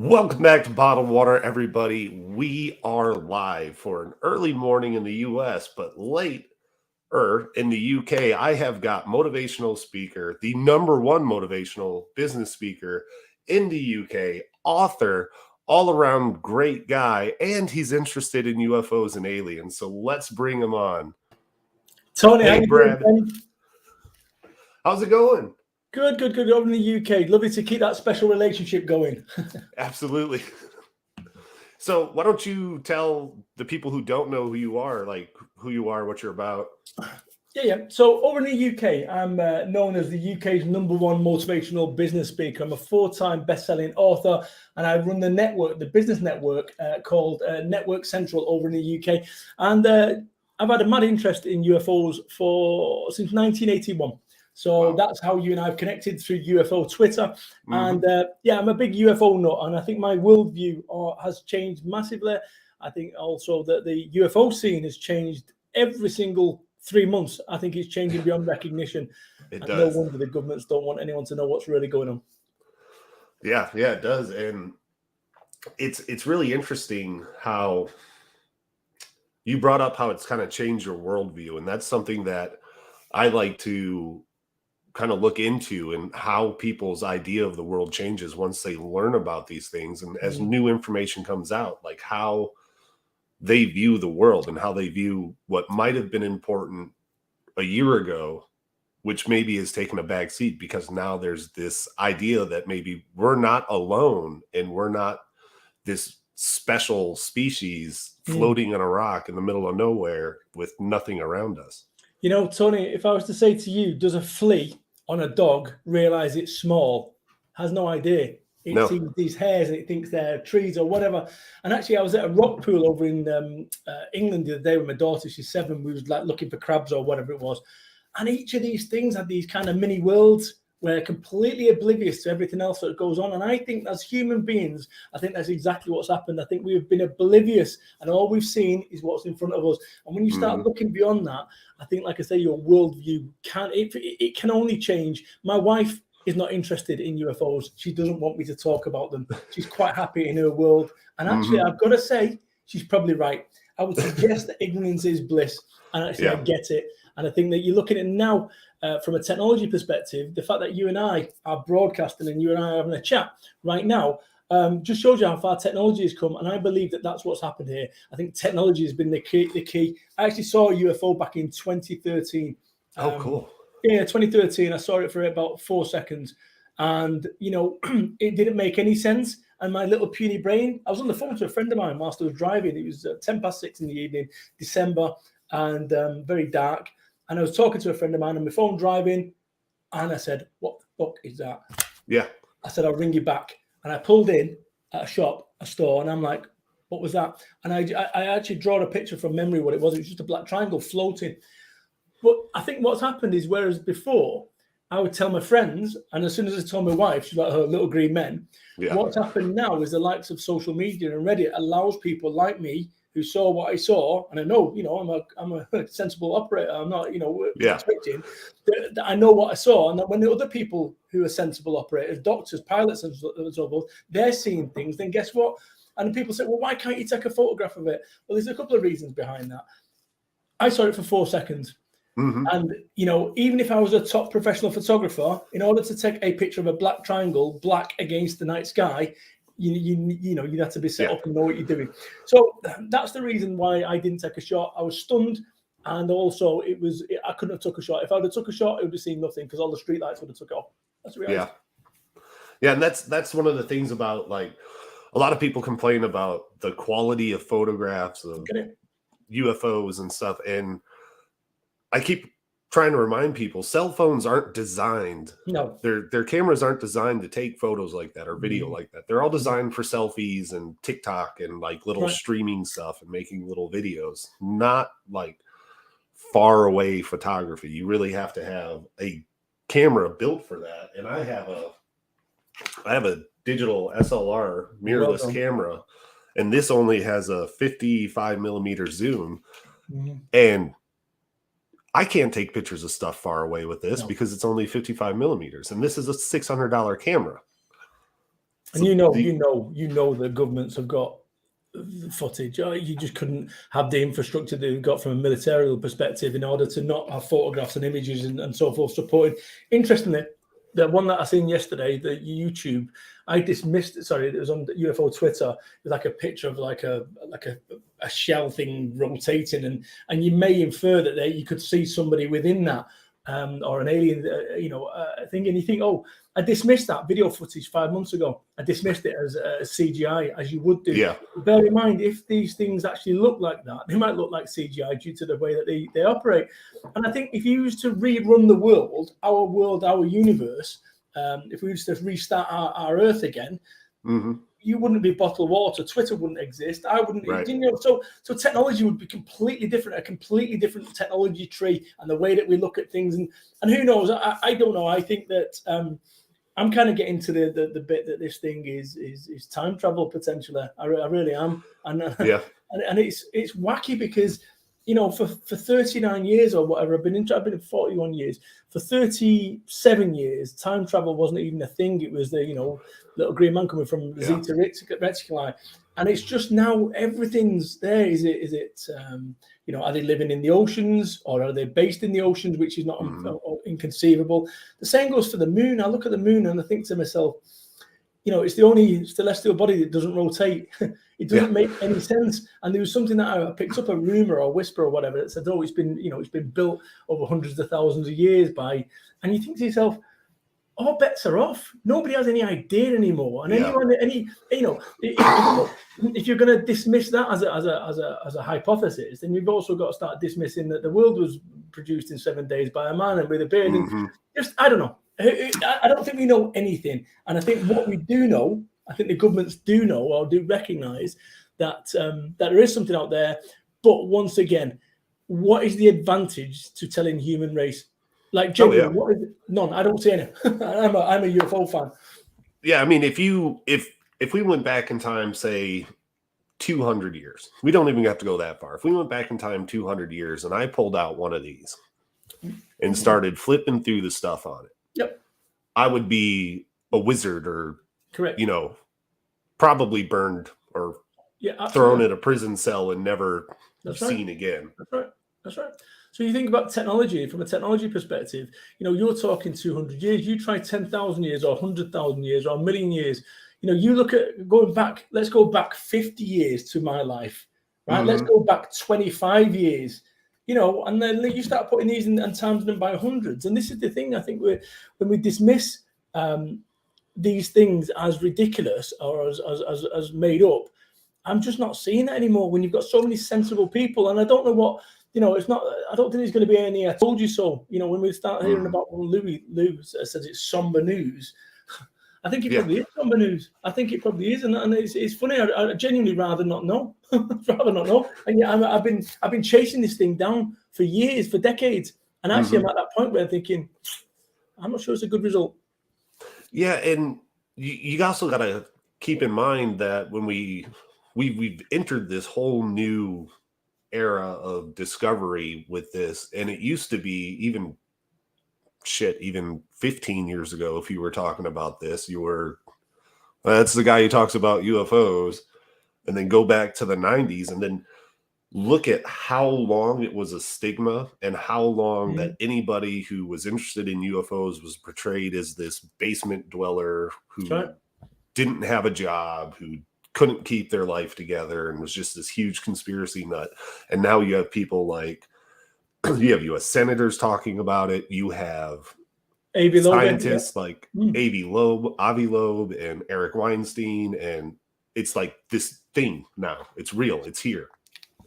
Welcome back to Bottled Water, everybody. We are live for an early morning in the US, but later in the UK. I have got motivational speaker, the number one motivational business speaker in the UK, author, all around great guy, and he's interested in UFOs and aliens. So let's bring him on. Tony, how Hey, you Brad. doing, Ben? How's it going? Good. Over in the UK. Lovely to keep that special relationship going. Absolutely. So why don't you tell the people who don't know who you are, like who you are, what you're about? Yeah. So over in the UK, I'm known as the UK's number one motivational business speaker. I'm a 4-time best-selling author, and I run the network, the business network called Network Central over in the UK. And I've had a mad interest in UFOs since 1981. So Wow. That's how you and I have connected through UFO Twitter. Mm-hmm. And I'm a big UFO nut, and I think my worldview has changed massively. I think also that the UFO scene has changed every single 3 months. I think it's changing beyond recognition. It And does. No wonder the governments don't want anyone to know what's really going on. Yeah, it does. And it's really interesting how you brought up how it's kind of changed your worldview. And that's something that I like to kind of look into, and how people's idea of the world changes once they learn about these things. And as new information comes out, like how they view the world and how they view what might have been important a year ago, which maybe has taken a back seat because now there's this idea that maybe we're not alone and we're not this special species floating on a rock in the middle of nowhere with nothing around us. You know, Tony, if I was to say to you, does a flea on a dog realize it's small? Has no idea. It sees these hairs and it thinks they're trees or whatever. And actually, I was at a rock pool over in England the other day with my daughter. She's 7. We was like looking for crabs or whatever it was. And each of these things had these kind of mini worlds where they're completely oblivious to everything else that goes on. And I think as human beings, I think that's exactly what's happened. I think we've been oblivious and all we've seen is what's in front of us. And when you start looking beyond that, I think, like I say, your worldview it can only change. My wife is not interested in UFOs. She doesn't want me to talk about them. She's quite happy in her world. And actually, I've got to say, she's probably right. I would suggest that ignorance is bliss. And actually, I get it. And I think that you're looking at now from a technology perspective, the fact that you and I are broadcasting and you and I are having a chat right now just shows you how far technology has come. And I believe that that's what's happened here. I think technology has been the key. I actually saw a UFO back in 2013. Oh, cool. Yeah, 2013. I saw it for about 4 seconds. And, you know, it didn't make any sense. And my little puny brain, I was on the phone to a friend of mine whilst I was driving. It was 6:10 in the evening, December, and very dark. And I was talking to a friend of mine on my phone driving, and I said, "What the fuck is that?" Yeah. I said, "I'll ring you back." And I pulled in at a store, and I'm like, "What was that?" And I actually drawn a picture from memory what it was. It was just a black triangle floating. But I think what's happened is, whereas before I would tell my friends, and as soon as I told my wife, she's like, "Oh, little green men." Yeah. What's happened now is the likes of social media and Reddit allows people like me who saw what I saw, and I know, you know, I'm a sensible operator. I'm not, you know, expecting that I know what I saw, and that when the other people who are sensible operators, doctors, pilots, and so forth, they're seeing things, then guess what? And people say, "Well, why can't you take a photograph of it?" Well, there's a couple of reasons behind that. I saw it for 4 seconds. And, you know, even if I was a top professional photographer, in order to take a picture of a black triangle, black against the night sky, you know, you'd have to be set up and know what you're doing. So that's the reason why I didn't take a shot. I was stunned. And also I couldn't have took a shot. If I would have took a shot, it would have seen nothing because all the street lights would have took off. That's the reality. Yeah. And that's one of the things about, like, a lot of people complain about the quality of photographs of UFOs and stuff. And I keep trying to remind people, cell phones aren't designed. No. Their cameras aren't designed to take photos like that or video like that. They're all designed for selfies and TikTok and like little streaming stuff and making little videos, not like far away photography. You really have to have a camera built for that. And I have a digital SLR mirrorless camera, and this only has a 55 millimeter zoom. And I can't take pictures of stuff far away with this because it's only 55 millimeters. And this is a $600 camera. And you know, the governments have got the footage. You just couldn't have the infrastructure they've got from a military perspective in order to not have photographs and images and so forth supported. Interestingly, the one that I seen yesterday, the YouTube, I dismissed it. Sorry, it was on UFO Twitter. It was like a picture of like a shell thing rotating, and you may infer that there you could see somebody within that, or an alien, thing. And you think, oh, I dismissed that video footage 5 months ago. I dismissed it as CGI, as you would do. Yeah. Bear in mind, if these things actually look like that, they might look like CGI due to the way that they operate. And I think if you used to rerun the world, our universe, if we used to restart our Earth again, you wouldn't be bottled water. Twitter wouldn't exist. I wouldn't. Right. So technology would be completely different, a completely different technology tree, and the way that we look at things. And who knows? I don't know. I think that I'm kind of getting to the bit that this thing is time travel potentially. I really am. And and it's wacky because, for 39 years or whatever, I've been in 41 years. For 37 years, time travel wasn't even a thing. It was the, little green man coming from Zeta Reticuli. And it's just now everything's there. Is it are they living in the oceans, or are they based in the oceans, which is not inconceivable? The same goes for the moon. I look at the moon and I think to myself, it's the only celestial body that doesn't rotate. It doesn't make any sense. And there was something that I picked up, a rumor or whisper or whatever, that said, oh, it's been built over hundreds of thousands of years by, and you think to yourself, all bets are off. Nobody has any idea anymore. And if you're going to dismiss that as a hypothesis, then you've also got to start dismissing that the world was produced in 7 days by a man and with a beard. And just, I don't know. I don't think we know anything. And I think what we do know, I think the governments do know or do recognize that there is something out there. But once again, what is the advantage to telling human race? Like, genuinely, what is it? None. I don't see any. I'm a UFO fan. Yeah, I mean, if we went back in time, say 200 years, we don't even have to go that far. If we went back in time 200 years and I pulled out one of these and started flipping through the stuff on it, I would be a wizard, or correct, probably burned or thrown in a prison cell and never seen again. That's right. So you think about technology from a technology perspective. You're talking 200 years. You try 10,000 years or 100,000 years or a million years. You look at going back. Let's go back 50 years to my life, right? Let's go back 25 years. And then you start putting these and times them by hundreds. And this is the thing, I think, when we dismiss these things as ridiculous or as made up, I'm just not seeing it anymore when you've got so many sensible people. And I don't know what, it's not, I don't think there's going to be any I told you so. When we start hearing about Lou says it's somber news, I think it probably is somber news. I think it probably is, and it's funny. I genuinely rather not know. Rather not know. And yeah, I've been chasing this thing down for years, for decades, and actually I'm at that point where I'm thinking, I'm not sure it's a good result. Yeah, and you also got to keep in mind that when we've entered this whole new era of discovery with this, and it used to be even 15 years ago, if you were talking about this, that's the guy who talks about UFOs, and then go back to the 90s and then look at how long it was a stigma and how long that anybody who was interested in UFOs was portrayed as this basement dweller who didn't have a job, who couldn't keep their life together, and was just this huge conspiracy nut. And now you have people like, you have U.S. senators talking about it. You have scientists like Avi Loeb and Eric Weinstein, and it's like this thing now. It's real. It's here.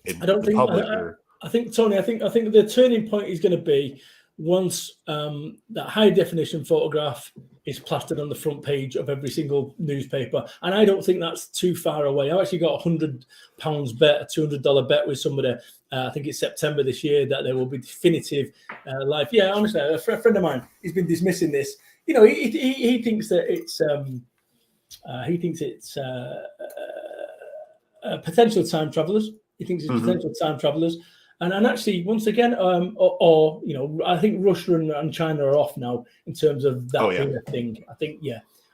I think, Tony, I think the turning point is going to be once that high definition photograph is plastered on the front page of every single newspaper. And I don't think that's too far away. I've actually got £100 bet, a $200 bet with somebody. I think it's September this year that there will be definitive life. Yeah, honestly, a friend of mine, he's been dismissing this. He thinks that it's potential time travelers. He thinks it's potential time travelers. And actually, once again, I think Russia and China are off now in terms of that kind of thing. I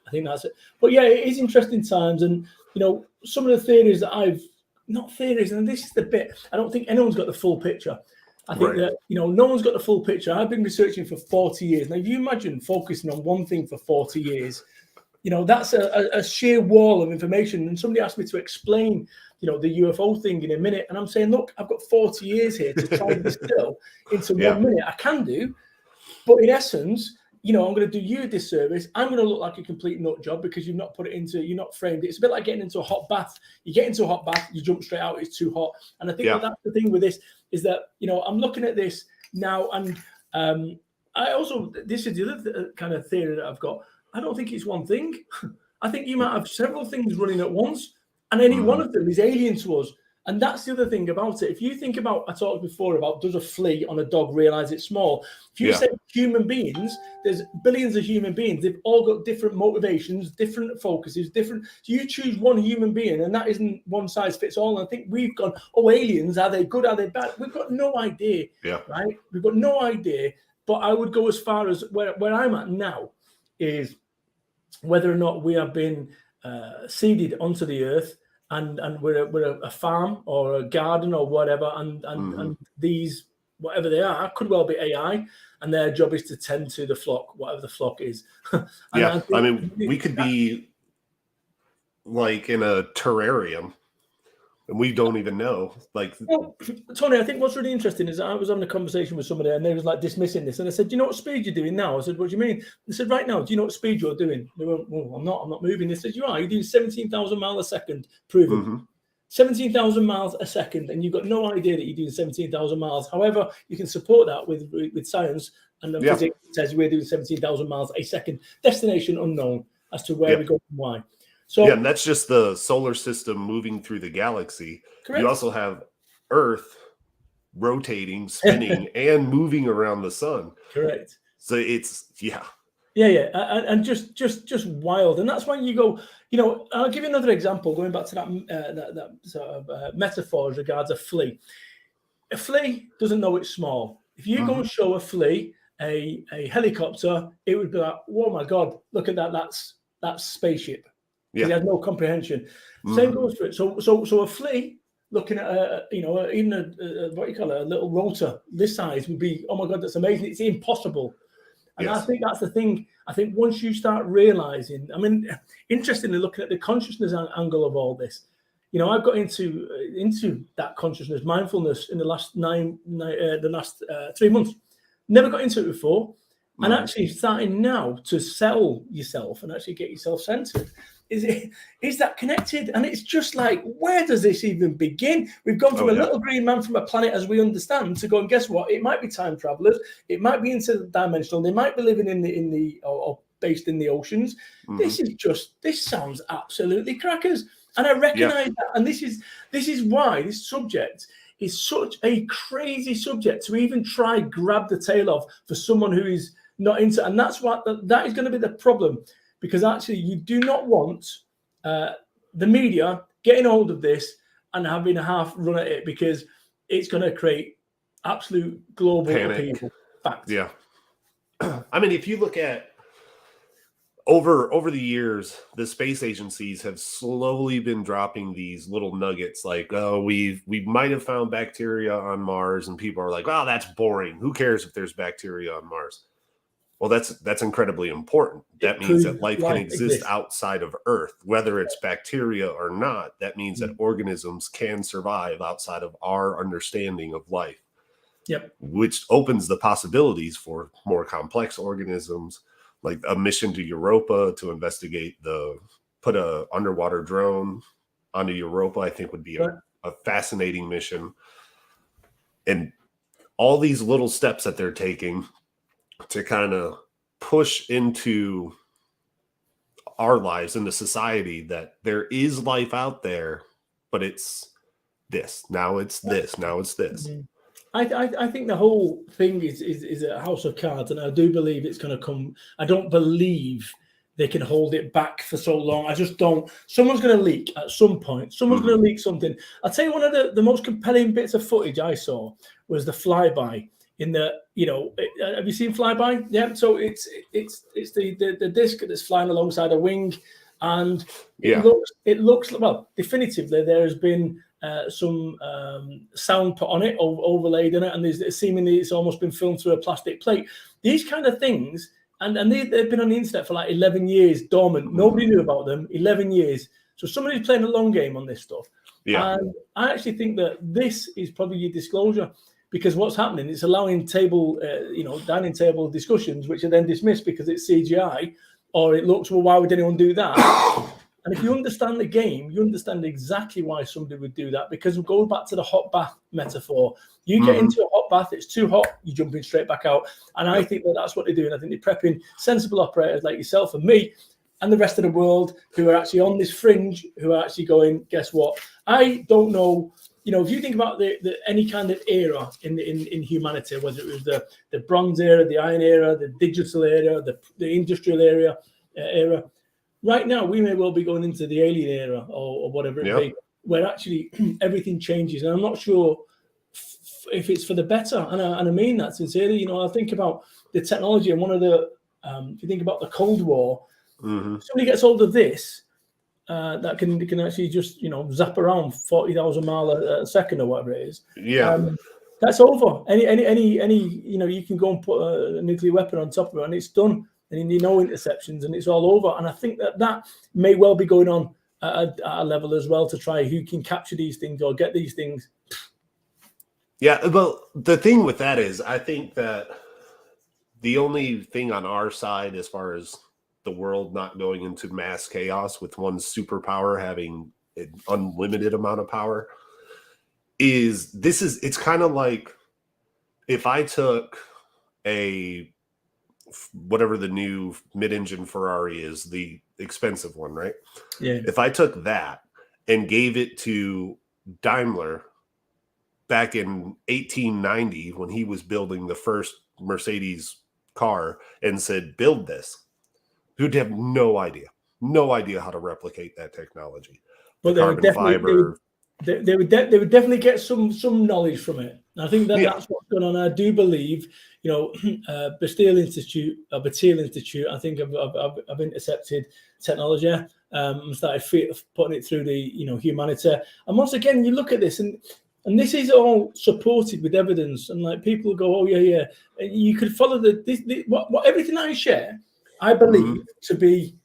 I think that's it. But yeah, it is interesting times. And, you know, some of the theories that not theories, and this is the bit, I don't think anyone's got the full picture. I think that, you know, no one's got the full picture. I've been researching for 40 years. Now, if you imagine focusing on one thing for 40 years, you know, that's a sheer wall of information. And somebody asked me to explain, you know, the UFO thing in a minute. And I'm saying, look, I've got 40 years here to try and distill into 1 minute. I can do. But in essence, you know, I'm going to do you a disservice. I'm going to look like a complete nut job because you've not put it into, you're not framed it. It's a bit like getting into a hot bath. You get into a hot bath, you jump straight out, it's too hot. And I think that that's the thing with this is that, you know, I'm looking at this now, and I also, this is the other kind of theory that I've got. I don't think it's one thing. I think you might have several things running at once, and any one of them is alien to us. And that's the other thing about it. If you think about, I talked before about, does a flea on a dog realize it's small? If you say human beings, there's billions of human beings. They've all got different motivations, different focuses, different. So you choose one human being, and that isn't one size fits all. And I think we've gone, oh, aliens, are they good? Are they bad? We've got no idea, right? We've got no idea. But I would go as far as where I'm at now is whether or not we have been seeded onto the earth. And we're a farm or a garden or whatever, and these, whatever they are, could well be AI, and their job is to tend to the flock, whatever the flock is. I mean, we could be like in a terrarium, and we don't even know. Like, well, Tony, I think what's really interesting is I was having a conversation with somebody, and they was like dismissing this, and I said, "Do you know what speed you're doing now?" I said, "What do you mean?" They said, "Right now, do you know what speed you're doing?" They went, "Well, I'm not moving." They said, "You are. You're doing 17,000 miles a second, proven. 17,000 miles a second, and you've got no idea that you're doing 17,000 miles. However, you can support that with science, and the physics says we're doing 17,000 miles a second. Destination unknown as to where we go and why." So, and that's just the solar system moving through the galaxy. Correct. You also have Earth rotating, spinning, and moving around the sun. Correct. So it's and just wild. And that's when you go, you know, I'll give you another example, going back to that sort of metaphor as regards a flea. A flea doesn't know it's small. If you go and show a flea a helicopter, it would be like, oh my God, look at that, that's spaceship. He has no comprehension. Same goes for it. So a flea looking at even a what you call it, a little rotor this size would be, oh my God, that's amazing. It's impossible. And I think that's the thing. I think once you start realizing, I mean, interestingly, looking at the consciousness angle of all this, you know, I've got into that consciousness, mindfulness in the last 3 months. Never got into it before. And actually starting now to sell yourself and actually get yourself centered. Is that connected? And it's just like, where does this even begin? We've gone from a little green man from a planet as we understand to go, and guess what? It might be time travelers. It might be interdimensional. They might be living in the or based in the oceans. This sounds absolutely crackers. And I recognize that. And this is why this subject is such a crazy subject to even try grab the tail of for someone who is not into. And that's what that is going to be the problem. Because actually, you do not want the media getting hold of this and having a half run at it, because it's going to create absolute global upheaval. Fact. Yeah. I mean, if you look at over the years, the space agencies have slowly been dropping these little nuggets like, oh, we might have found bacteria on Mars, and people are like, oh, that's boring. Who cares if there's bacteria on Mars? Well, that's incredibly important. That means that life can exist outside of Earth, whether it's bacteria or not. That means that organisms can survive outside of our understanding of life. Which opens the possibilities for more complex organisms, like a mission to Europa to investigate put a underwater drone onto Europa. I think would be a fascinating mission. And all these little steps that they're taking to kind of push into our lives, into society, that there is life out there, but it's this. Now it's this. Now it's this. I think the whole thing is a house of cards, and I do believe it's going to come. I don't believe they can hold it back for so long. I just don't. Someone's going to leak at some point. Someone's going to leak something. I'll tell you, one of the most compelling bits of footage I saw was the flyby in the, have you seen Flyby? Yeah. So it's the disc that's flying alongside a wing, and it looks well. Definitively, there has been some sound put on it, overlaid in it, and seemingly it's almost been filmed through a plastic plate. These kind of things, and they've been on the internet for like 11 years, dormant. Nobody knew about them. 11 years. So somebody's playing a long game on this stuff. Yeah. And I actually think that this is probably your disclosure, because what's happening, it's allowing dining table discussions, which are then dismissed because it's CGI, or it looks, well, why would anyone do that? And if you understand the game, you understand exactly why somebody would do that, because we'll go back to the hot bath metaphor. You get into a hot bath, it's too hot, you're jumping straight back out. And I think that that's what they're doing. I think they're prepping sensible operators like yourself and me and the rest of the world who are actually on this fringe, who are actually going, guess what? I don't know. If you think about any kind of era in humanity, whether it was the Bronze era, the Iron era, the digital era, the industrial era, right now we may well be going into the alien era or whatever it be, where actually everything changes. And I'm not sure if it's for the better. And I mean that sincerely. I think about the technology, and one of the, if you think about the Cold War, somebody gets hold of this, that can actually just zap around 40,000 miles a second or whatever it is. That's over. Any you can go and put a nuclear weapon on top of it and it's done, and interceptions, and it's all over. And I think that may well be going on at a level as well, to try who can capture these things or get these things. Yeah, well, the thing with that is, I think that the only thing on our side, as far as the world not going into mass chaos with one superpower having an unlimited amount of power, it's kind of like if I took whatever the new mid-engine Ferrari is, the expensive one, right? Yeah. If I took that and gave it to Daimler back in 1890 when he was building the first Mercedes car and said, build this, who'd have no idea how to replicate that technology. But they would definitely get some knowledge from it. And I think that's what's going on. I do believe, Bastille Institute, I think I've intercepted technology, started putting it through the humanity. And once again, you look at this, and this is all supported with evidence. And like people go, oh yeah, you could follow what everything I share, I believe to be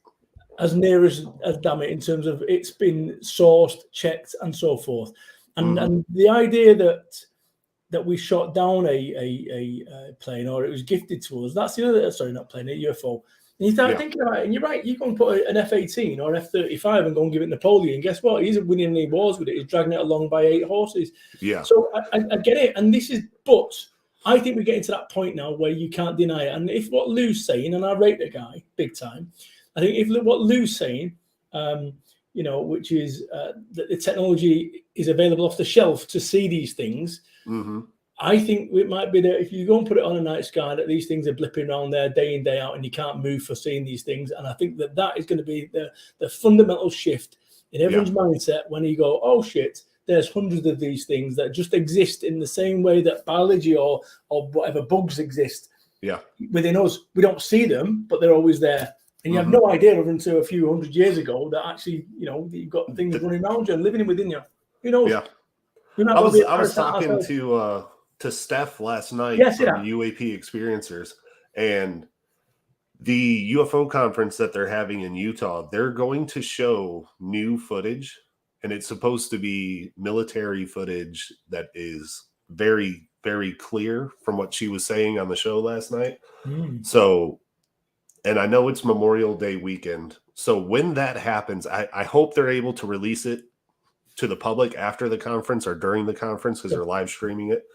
as near as damn it, in terms of it's been sourced, checked, and so forth. And the idea that we shot down a plane, or it was gifted to us, that's the other, sorry, not plane, a UFO. And you start thinking about it, and you're right, you go and put an F-18 or an F-35 and go and give it Napoleon. Guess what? He's winning any wars with it. He's dragging it along by 8 horses. Yeah. So I get it. And but I think we're getting to that point now where you can't deny it. And if what Lou's saying, and I rate the guy big time, I think if what Lou's saying, which is that the technology is available off the shelf to see these things, I think it might be that if you go and put it on a night sky, that these things are blipping around there day in, day out, and you can't move for seeing these things. And I think that is going to be the fundamental shift in everyone's mindset when you go, oh shit, there's hundreds of these things that just exist in the same way that biology or whatever bugs exist within us. We don't see them, but they're always there. And you have no idea up until a few hundred years ago that actually, you've got things running around you and living within you. Who knows? Yeah. I was talking to Steph last night from UAP Experiencers, and the UFO conference that they're having in Utah, they're going to show new footage, and it's supposed to be military footage that is very, very clear from what she was saying on the show last night. So, and I know it's Memorial Day weekend. So when that happens, I hope they're able to release it to the public after the conference or during the conference, because they're live streaming it.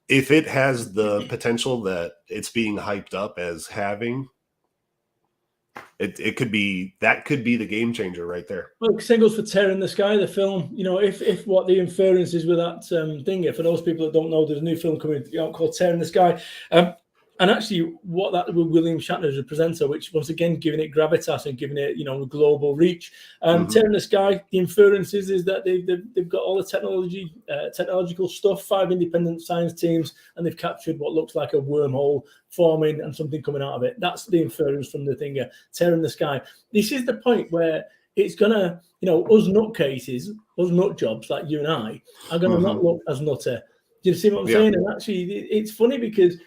If it has the potential that it's being hyped up as having, it could be the game changer right there. Well, same goes for Terror in the Sky, the film. If what the inference is with that thing, for those people that don't know, there's a new film coming out called Terror in the Sky. And actually, what that with William Shatner as a presenter, which once again giving it gravitas and giving it, global reach. Tearing the Sky, the inferences is that they've got all the technological stuff, 5 independent science teams, and they've captured what looks like a wormhole forming and something coming out of it. That's the inference from the thing here, Tearing the Sky. This is the point where it's gonna, us nutcases, us nut jobs like you and I are gonna not look as nutter. Do you see what I'm saying? And actually, it's funny because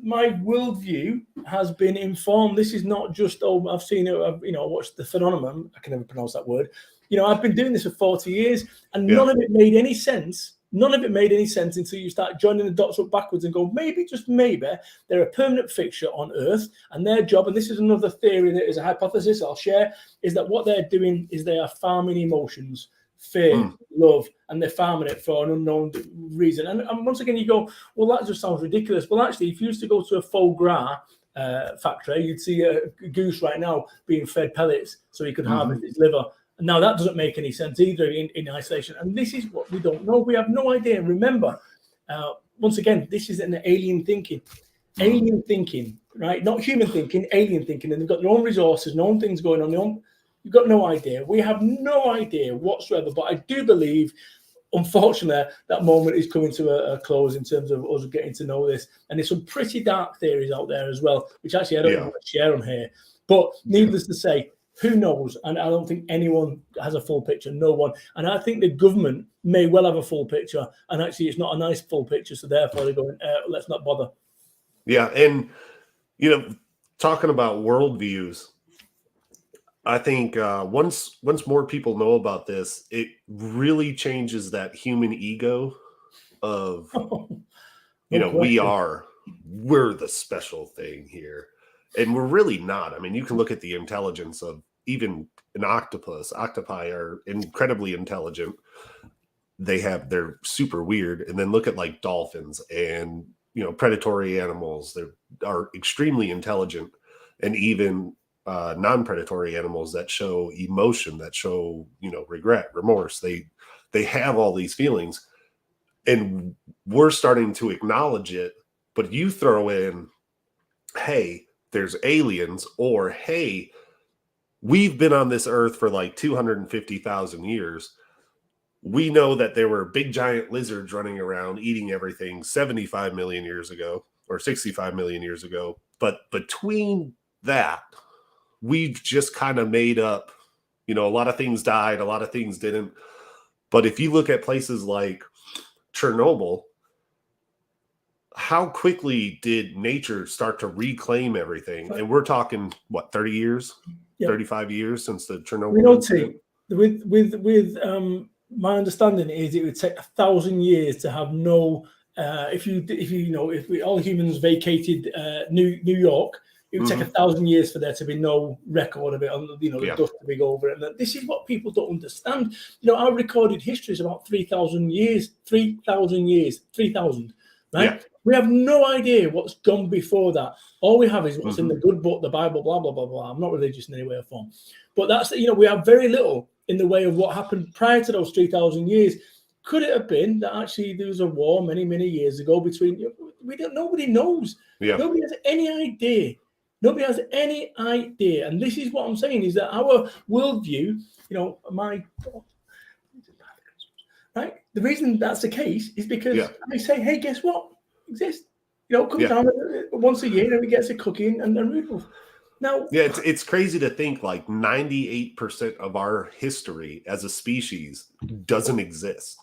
my worldview has been informed. This is not just, I've seen it, watched the phenomenon. I can never pronounce that word. I've been doing this for 40 years and none of it made any sense. None of it made any sense until you start joining the dots up backwards and go, maybe, just maybe, they're a permanent fixture on Earth and their job, and this is another theory that is a hypothesis I'll share, is that what they're doing is they are farming emotions. Fear, love, and they're farming it for an unknown reason. And once again, you go, well, that just sounds ridiculous. Well, actually, if you used to go to a foie gras factory, you'd see a goose right now being fed pellets so he could harvest its liver. And now that doesn't make any sense either in isolation. And this is what we don't know. We have no idea. Remember, once again, this is an alien thinking. Alien thinking, right? Not human thinking, alien thinking. And they've got their own resources, their own things going on, You've got no idea. We have no idea whatsoever. But I do believe, unfortunately, that moment is coming to a close in terms of us getting to know this. And there's some pretty dark theories out there as well, which actually I don't want to share on here. But needless to say, who knows? And I don't think anyone has a full picture. No one. And I think the government may well have a full picture. And actually, it's not a nice full picture. So therefore, they're going, let's not bother. Yeah. And, talking about worldviews, I think once more people know about this, it really changes that human ego of, we're the special thing here. And we're really not. I mean, you can look at the intelligence of even an octopus. Octopi are incredibly intelligent. They're super weird. And then look at like dolphins and, predatory animals. They are extremely intelligent. And even non-predatory animals that show emotion, that show, regret, remorse. They have all these feelings, and we're starting to acknowledge it. But you throw in, hey, there's aliens, or hey, we've been on this earth for like 250,000 years. We know that there were big giant lizards running around eating everything 75 million years ago or 65 million years ago. But between that, we've just kind of made up, a lot of things died, a lot of things didn't. But if you look at places like Chernobyl, how quickly did nature start to reclaim everything? And we're talking, 30 years, 35 years since the Chernobyl incident? With my understanding is it would take 1,000 years to have no, if all humans vacated New York, it would take 1,000 years for there to be no record of it, on the dust to be over it. And this is what people don't understand. Our recorded history is about 3,000 years, 3,000, right? Yeah. We have no idea what's gone before that. All we have is what's in the good book, the Bible, blah, blah, blah, blah. I'm not religious in any way or form. But that's, we have very little in the way of what happened prior to those 3,000 years. Could it have been that actually there was a war many, many years ago between, nobody knows. Yeah. Nobody has any idea. Nobody has any idea. And this is what I'm saying, is that our worldview, right? The reason that's the case is because I say, hey, guess what? Exist. Come down once a year and we get a cooking and noodles. Now, it's crazy to think like 98% of our history as a species doesn't exist.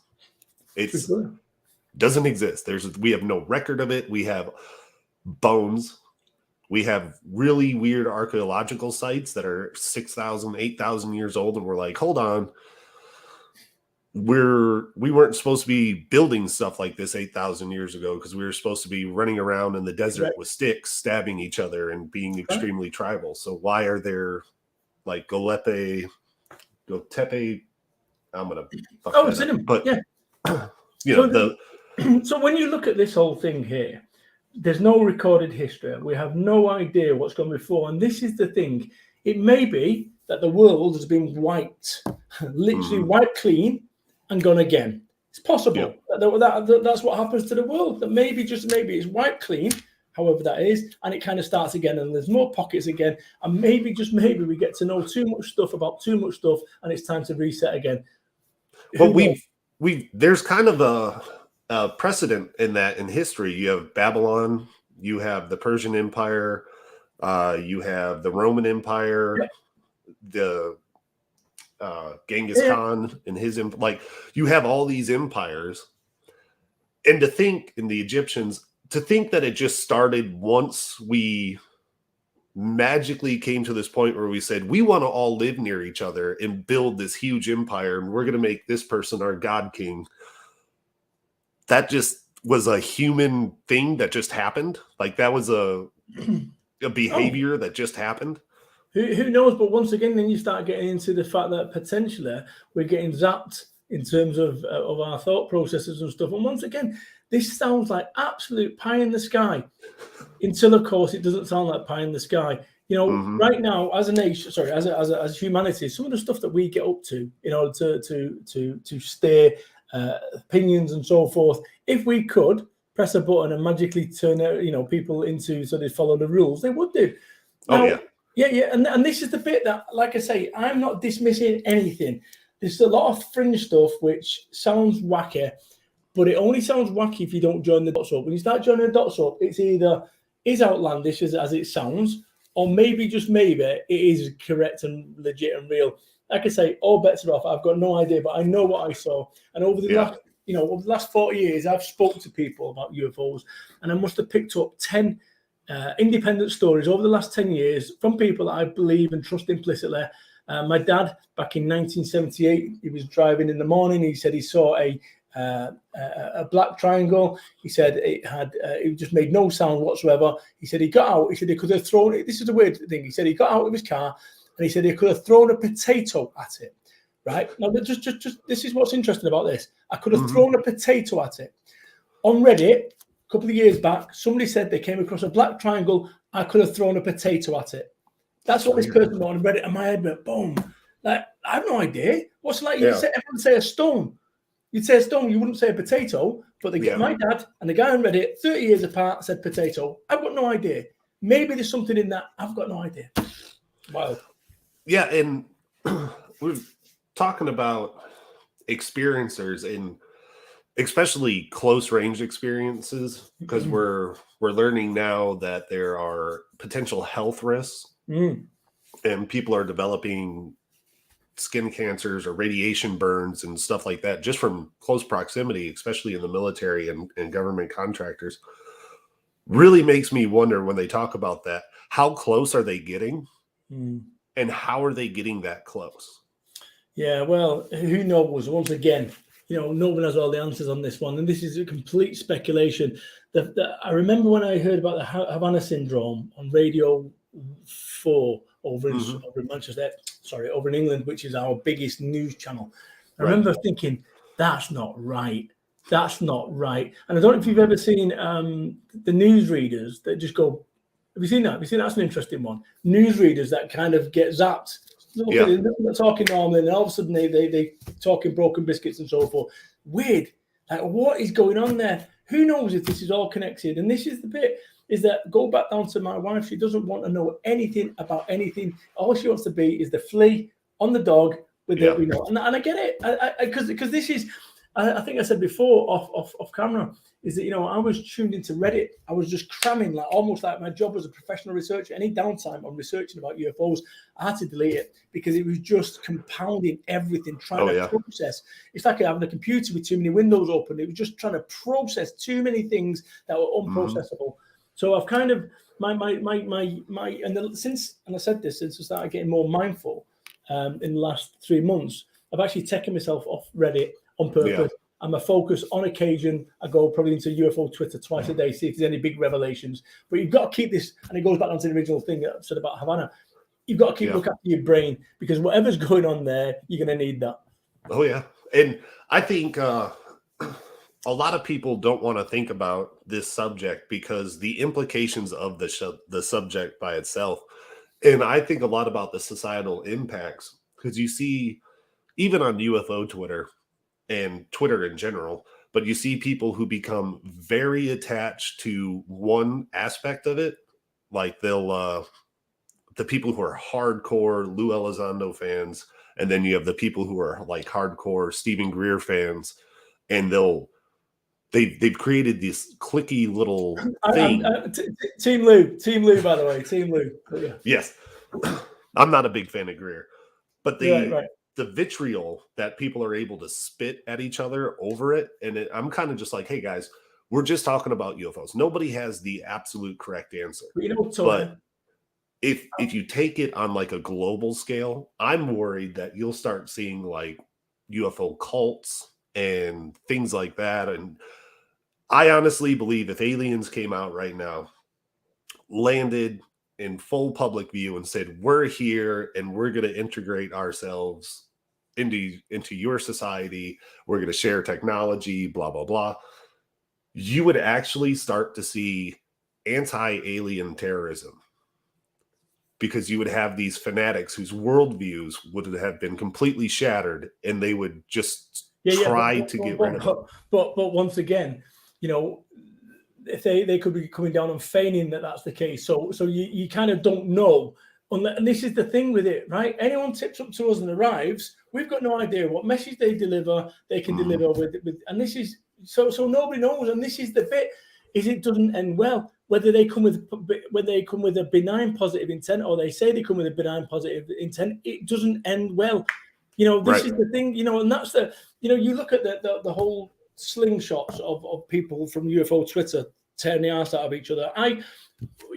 Doesn't exist. We have no record of it. We have bones. We have really weird archaeological sites that are 6,000, 8,000 years old. And we're like, hold on. We weren't supposed to be building stuff like this 8,000 years ago, because we were supposed to be running around in the desert with sticks, stabbing each other and being extremely tribal. So why are there like Gotepe? I'm going to fuck it's in them. But so when you look at this whole thing here, there's no recorded history. We have no idea what's gone before. And this is the thing. It may be that the world has been wiped, literally wiped clean and gone again. It's possible. That's what happens to the world. That maybe, just maybe, it's wiped clean however that is, and it kind of starts again, and there's more pockets again, and maybe, just maybe, we get to know too much stuff about too much stuff, and it's time to reset again. Well, there's kind of a precedent in that in history. You have Babylon, you have the Persian Empire, you have the Roman Empire, the Genghis Khan and his, like, you have all these empires, and to think, in the Egyptians, to think that it just started once we magically came to this point where we said, we want to all live near each other and build this huge empire, and we're going to make this person our god king. That just was a human thing that just happened. Like, that was a behavior that just happened. Who knows? But once again, then you start getting into the fact that potentially we're getting zapped in terms of our thought processes and stuff. And once again, this sounds like absolute pie in the sky, until, of course, it doesn't sound like pie in the sky. You know, right now, as a nation, sorry, as humanity, some of the stuff that we get up to in order to stay opinions and so forth, if we could press a button and magically turn, people into, so they follow the rules, they would do. Now, yeah, and this is the bit that, like I say, I'm not dismissing anything. There's a lot of fringe stuff which sounds wacky, but it only sounds wacky if you don't join the dots up. When you start joining the dots up, it's either is outlandish as it sounds, or maybe, just maybe, it is correct and legit and real. Like I say, all bets are off. I've got no idea, but I know what I saw. And over the last 40 years, I've spoken to people about UFOs, and I must have picked up 10 independent stories over the last 10 years from people that I believe and trust implicitly. My dad, back in 1978, he was driving in the morning. He said he saw a black triangle. He said it just made no sound whatsoever. He said he got out. He said he could have thrown it. This is a weird thing. He said he got out of his car and he said he could have thrown a potato at it. Right now, just this is what's interesting about this. I could have thrown a potato at it. On Reddit, a couple of years back, somebody said they came across a black triangle. I could have thrown a potato at it. That's what this person wrote on Reddit, and my head went boom. Like, I have no idea. What's it like? Everyone would say a stone. You'd say a stone, you wouldn't say a potato. But my dad and the guy on Reddit, 30 years apart, said potato. I've got no idea. Maybe there's something in that. I've got no idea. Wow. Yeah, and we're talking about experiencers, and especially close range experiences, because we're learning now that there are potential health risks, and people are developing skin cancers or radiation burns and stuff like that just from close proximity, especially in the military and government contractors. Really makes me wonder, when they talk about that, how close are they getting, and how are they getting that close? Yeah, well, who knows? Once again, no one has all the answers on this one, and this is a complete speculation. I remember when I heard about the Havana syndrome on Radio 4 over in Manchester, over in England, which is our biggest news channel. I remember thinking, that's not right. That's not right. And I don't know if you've ever seen the newsreaders that just go, have you seen that? That's an interesting one. Newsreaders that kind of get zapped. They're talking normally, and all of a sudden they talk in broken biscuits and so forth. Weird. Like, what is going on there? Who knows if this is all connected? And this is the bit, is that, go back down to my wife. She doesn't want to know anything about anything. All she wants to be is the flea on the dog with the, and I get it, because this is, I think I said before off camera, is that, I was tuned into Reddit. I was just cramming, almost like my job as a professional researcher. Any downtime on researching about UFOs, I had to delete it because it was just compounding everything, trying to process. It's like having a computer with too many windows open. It was just trying to process too many things that were unprocessable. So I've kind of, since I started getting more mindful in the last 3 months, I've actually taken myself off Reddit on purpose. And my focus, on occasion, I go probably into UFO Twitter twice a day, see if there's any big revelations. But you've got to keep this, and it goes back onto the original thing that I said about Havana. You've got to keep looking after your brain, because whatever's going on there, you're going to need that. Oh, yeah. And I think a lot of people don't want to think about this subject because the implications of the subject by itself. And I think a lot about the societal impacts, because you see, even on UFO Twitter, and Twitter in general, but you see people who become very attached to one aspect of it. Like they'll, the people who are hardcore Lou Elizondo fans, and then you have the people who are like hardcore Stephen Greer fans, and they've created this cliquey little thing. Team Lou, by the way, Team Lou. Yeah. Yes, I'm not a big fan of Greer, but Right. the vitriol that people are able to spit at each other over it, and I'm kind of just like, hey guys, we're just talking about UFOs. Nobody has the absolute correct answer. But you know, but if you take it on like a global scale, I'm worried that you'll start seeing like UFO cults and things like that. And I honestly believe if aliens came out right now, landed in full public view and said, we're here and we're going to integrate ourselves into your society, we're going to share technology, blah, blah, blah, you would actually start to see anti-alien terrorism, because you would have these fanatics whose worldviews would have been completely shattered, and they would just try to get rid of it. But once again, you know, if they could be coming down and feigning that that's the case. So you kind of don't know. And this is the thing with it, right? Anyone tips up to us and arrives, we've got no idea what message they deliver. They can deliver with, and this is so nobody knows. And this is the bit: is it doesn't end well. Whether they come with a benign positive intent, or they say they come with a benign positive intent, it doesn't end well. You know, this is the thing. You know, and that's the, you know, you look at the whole slingshots of people from UFO Twitter tearing the arse out of each other. I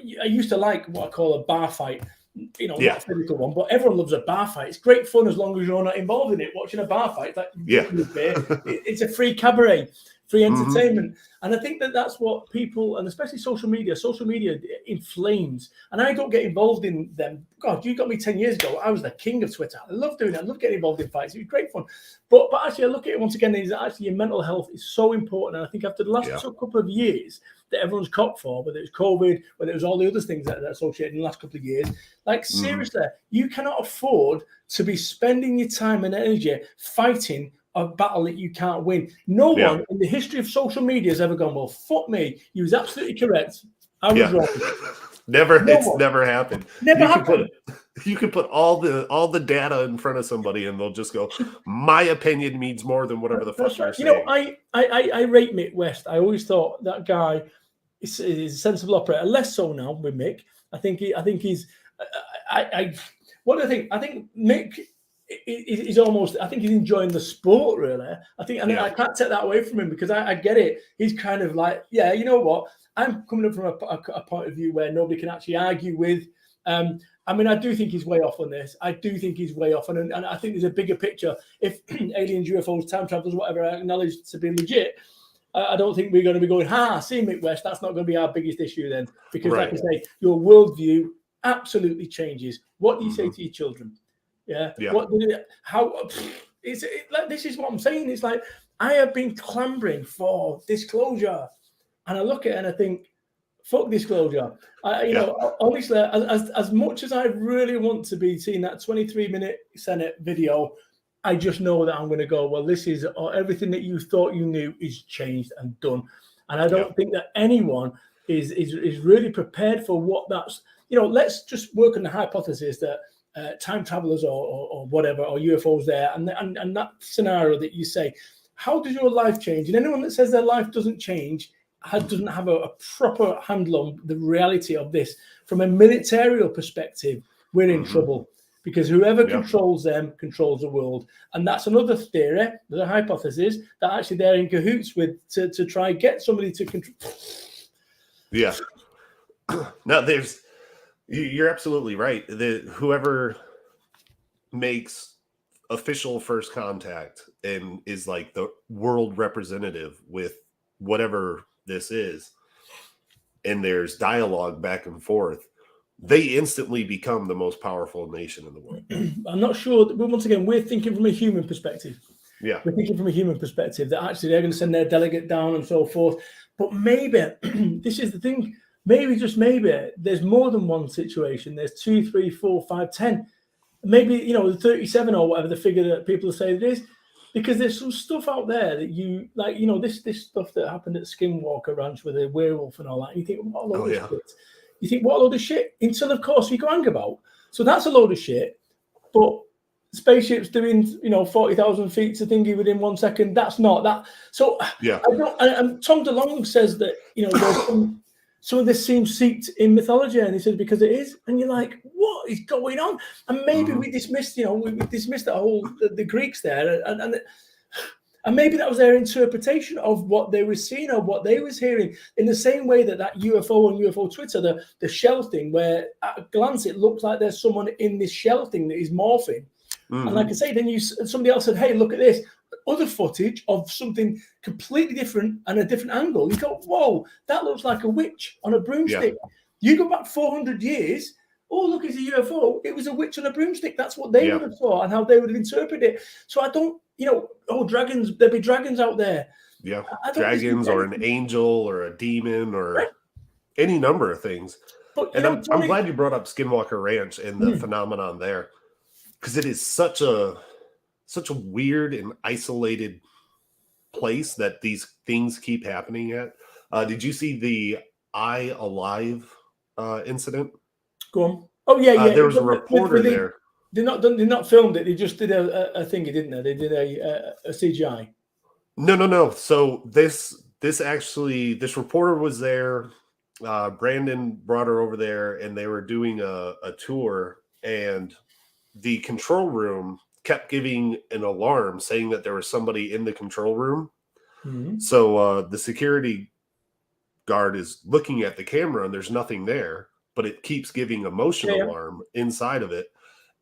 used to like what I call a bar fight. You know, not a physical one, but everyone loves a bar fight. It's great fun as long as you're not involved in it. Watching a bar fight, like it's a free cabaret, free entertainment. And I think that's what people, and especially social media inflames. And I don't get involved in them. God, you got me 10 years ago. I was the king of Twitter. I love doing it. I love getting involved in fights. It was great fun. But actually, I look at it once again, is that actually your mental health is so important. And I think after the last couple of years that everyone's copped for, whether it's COVID, whether it was all the other things that are associated in the last couple of years, like seriously, you cannot afford to be spending your time and energy fighting a battle that you can't win. No one in the history of social media has ever gone, well, fuck me. You was absolutely correct. I was wrong. Never happened. Never happened. You can put all the data in front of somebody and they'll just go, my opinion means more than whatever the fuck you're saying. You know, I rate Mick West. I always thought that guy is a sensible operator. Less so now with Mick. I think he's what do I think? I think Mick is almost, I think he's enjoying the sport, really. I can't take that away from him, because I get it. He's kind of like, you know what? I'm coming up from a point of view where nobody can actually argue with. I mean, I do think he's way off on this. I do think he's way off. And I think there's a bigger picture. If aliens, UFOs, time travelers, whatever, are acknowledged to be legit, I don't think we're going to be going, see, Mick West, that's not going to be our biggest issue then. Because like I say, your worldview absolutely changes. What do you say to your children? What did it, how is it, like, this is what I'm saying. It's like, I have been clamoring for disclosure, and I look at it and I think, fuck disclosure. You know, honestly, as much as I really want to be seeing that 23-minute Senate video, I just know that I'm going to go, well, this is everything that you thought you knew is changed and done. And I don't think that anyone is really prepared for what that's, you know, let's just work on the hypothesis that time travelers or whatever, or UFOs there, and that scenario that you say, how does your life change? And anyone that says their life doesn't change doesn't have a proper handle on the reality of this. From a military perspective, we're in trouble, because whoever controls them controls the world. And that's another theory, there's a hypothesis that actually they're in cahoots with to try and get somebody to control. Yeah. No, you're absolutely right. Whoever makes official first contact and is like the world representative with whatever this is, and there's dialogue back and forth, they instantly become the most powerful nation in the world. I'm not sure, but once again, we're thinking from a human perspective. Yeah. We're thinking from a human perspective that actually they're going to send their delegate down and so forth. But maybe, this is the thing, maybe, just maybe, there's more than one situation. There's 2, 3, 4, 5, 10. Maybe, you know, 37 or whatever the figure that people say it is. Because there's some stuff out there that you like, this stuff that happened at Skinwalker Ranch with a werewolf and all that. And you think, what a load of shit. You think, what a load of shit, until of course we go hang about. So that's a load of shit. But spaceships doing 40,000 feet to thingy within 1 second, that's not that. So yeah. And Tom DeLonge says that there's some of this seems seeped in mythology, and he says because it is, and you're like, what is going on? And maybe we dismissed that whole the Greeks there, and maybe that was their interpretation of what they were seeing or what they was hearing. In the same way that UFO on UFO Twitter, the shell thing, where at a glance it looks like there's someone in this shell thing that is morphing. And like I say, then somebody else said, hey, look at this. Other footage of something completely different and a different angle. You go, whoa, that looks like a witch on a broomstick. Yeah. You go back 400 years. Oh, look, it's a UFO. It was a witch on a broomstick. That's what they would have thought and how they would have interpreted it. So I don't, dragons, there'd be dragons out there. Yeah, dragons or an angel or a demon or any number of things. But, and I'm glad you brought up Skinwalker Ranch and the phenomenon there, because it is such a weird and isolated place that these things keep happening at. Did you see the Eye Alive incident? Go on. Oh yeah. There was a reporter there. They not filmed it. They just did a thingy, didn't they? They did a CGI. No. So this reporter was there. Brandon brought her over there, and they were doing a tour, and the control room kept giving an alarm saying that there was somebody in the control room. Mm-hmm. So the security guard is looking at the camera and there's nothing there, but it keeps giving a motion alarm inside of it.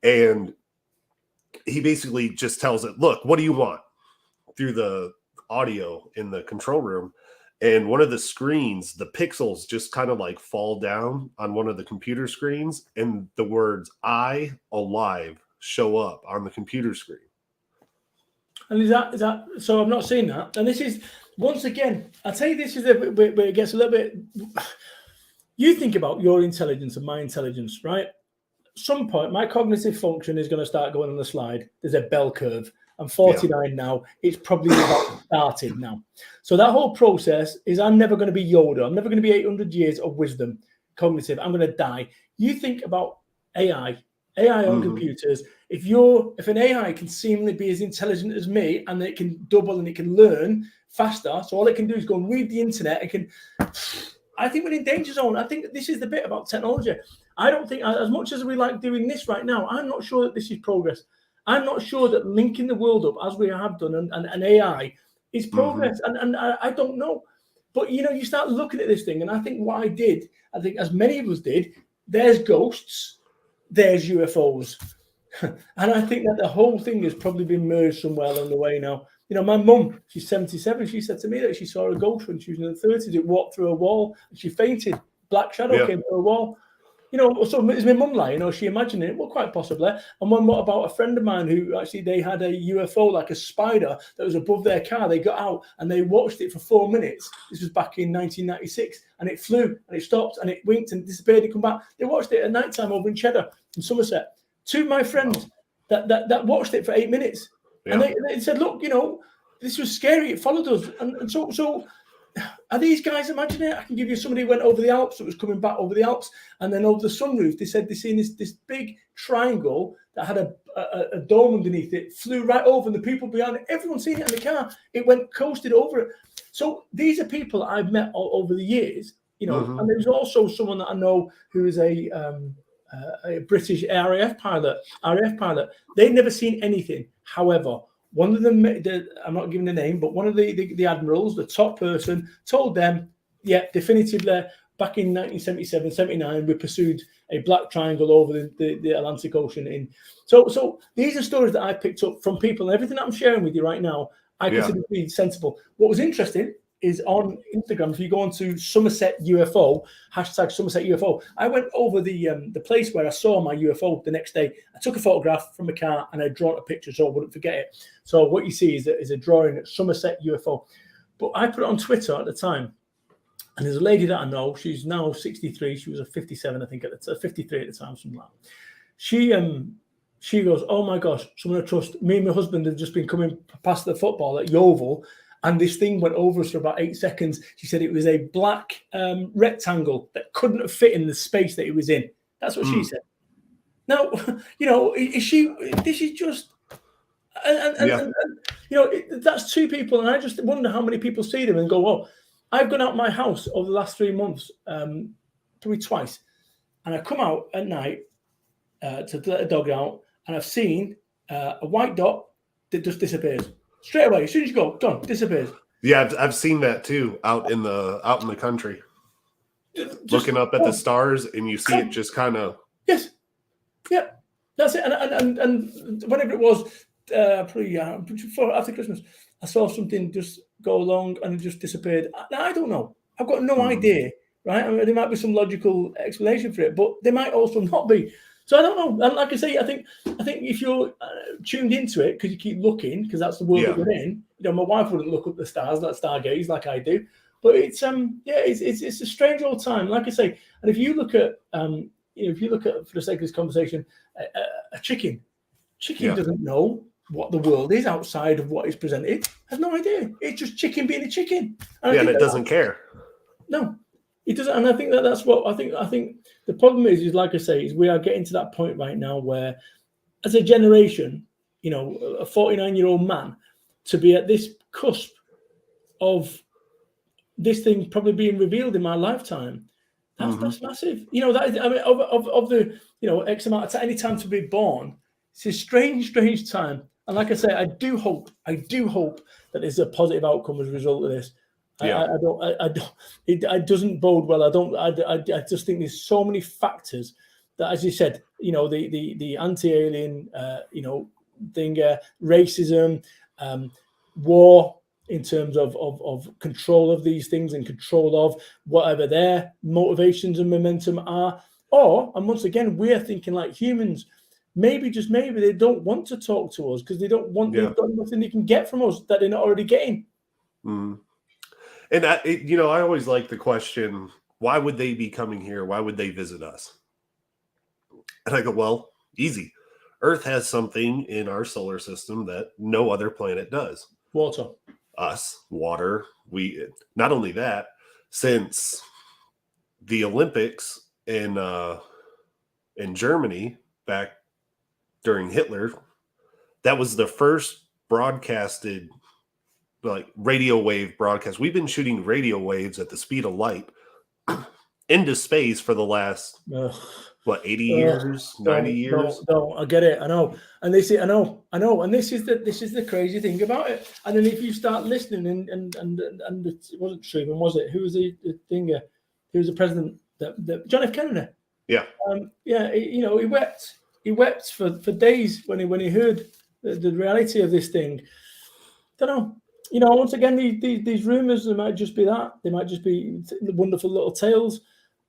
And he basically just tells it, look, what do you want? Through the audio in the control room. And one of the screens, the pixels just kind of like fall down on one of the computer screens, and the words "I alive" show up on the computer screen. And is that so? I've not seen that. And this is, once again, I'll tell you, this is where it gets a little bit. You think about your intelligence and my intelligence, right? Some point, my cognitive function is going to start going on the slide. There's a bell curve. I'm 49 now. It's probably about started now. So that whole process is, I'm never going to be Yoda. I'm never going to be 800 years of wisdom, cognitive. I'm going to die. You think about AI on computers. If an AI can seemingly be as intelligent as me, and it can double and it can learn faster, so all it can do is go and read the internet. I think we're in danger zone. I think this is the bit about technology. I don't think, as much as we like doing this right now, I'm not sure that this is progress. I'm not sure that linking the world up as we have done and AI is progress. And I don't know. But, you start looking at this thing, and I think what I did, as many of us did, there's ghosts, there's UFOs. And I think that the whole thing has probably been merged somewhere along the way now. My mum, she's 77. She said to me that she saw a ghost when she was in her 30s. It walked through a wall and she fainted. Black shadow came through a wall. So is my mum lying? She imagined it? Well, quite possibly. And what about a friend of mine who actually, they had a UFO, like a spider, that was above their car. They got out and they watched it for 4 minutes. This was back in 1996. And it flew and it stopped and it winked and disappeared and come back. They watched it at night time over in Cheddar in Somerset. Two of my friends that watched it for 8 minutes. Yeah. And they said, look, this was scary. It followed us. And so are these guys imagining it? I can give you somebody who went over the Alps, that was coming back over the Alps, and then over the sunroof, they said they seen this big triangle that had a dome underneath it, flew right over, and the people behind it, everyone seen it in the car. It went coasted over it. So these are people I've met over the years, and there's also someone that I know who is a British RAF pilot. They'd never seen anything. However, one of them, I'm not giving the name, but one of the admirals, the top person, told them, definitively, back in 1977, 79, we pursued a black triangle over the Atlantic Ocean. So these are stories that I picked up from people, and everything that I'm sharing with you right now, I consider to be sensible. What was interesting is on Instagram, if you go on to Somerset UFO, hashtag Somerset UFO, I went over the place where I saw my UFO the next day. I took a photograph from the car and I'd drawn a picture so I wouldn't forget it. So what you see is a drawing at Somerset UFO. But I put it on Twitter at the time. And there's a lady that I know, she's now 63. She was a 57, I think, 53 at the time, something like that. She goes, oh my gosh, someone I trust. Me and my husband have just been coming past the football at Yeovil, and this thing went over us for about 8 seconds. She said it was a black rectangle that couldn't have fit in the space that it was in. That's what she said. Now, is she? This is just, and that's two people, and I just wonder how many people see them and go, "Oh, I've gone out my house over the last 3 months, probably twice, and I come out at night to let a dog out, and I've seen a white dot that just disappears straight away. As soon as you go, gone, disappears. Yeah, I've seen that too out in the country, looking up at the stars, and you see it just kind of. Yes, yeah, that's it. And whenever it was, probably after Christmas, I saw something just go along and it just disappeared. Now, I don't know. I've got no idea, right? I mean, there might be some logical explanation for it, but there might also not be. So I don't know. And like I say, I think if you're tuned into it because you keep looking, because that's the world that we're in. My wife wouldn't look up the stars, not stargaze like I do. But it's a strange old time. Like I say, and if you look at for the sake of this conversation, a chicken doesn't know what the world is outside of what is presented. Has no idea. It's just chicken being a chicken. And it doesn't care. No, it doesn't. And I think that's what I think the problem is like I say, is we are getting to that point right now where, as a generation, a 49-year-old man, to be at this cusp of this thing probably being revealed in my lifetime. That's massive. That is, I mean, of the X amount of time, any time to be born, it's a strange time. And like I say, I do hope that there's a positive outcome as a result of this. Yeah. It doesn't bode well. I just think there's so many factors that, as you said, the anti-alien, thing, racism, war, in terms of control of these things and control of whatever their motivations and momentum are. And once again, we're thinking like humans, maybe, just maybe, they don't want to talk to us because they don't want, they've got nothing they can get from us that they're not already getting. And I always like the question, why would they be coming here? Why would they visit us? And I go, well, easy. Earth has something in our solar system that no other planet does. Water. Us, water. We, not only that, since the Olympics in Germany back during Hitler, that was the first broadcasted radio wave broadcast. We've been shooting radio waves at the speed of light into space for the last 80 years, 90 years. No, I get it. I know. And they say, I know. And this is the crazy thing about it. And then if you start listening and it wasn't Truman, was it? Who was the thinger? Who was the president? John F. Kennedy. Yeah. He wept. He wept for days when he heard the reality of this thing. Don't know. Once again, these rumors, they might just be that. They might just be wonderful little tales.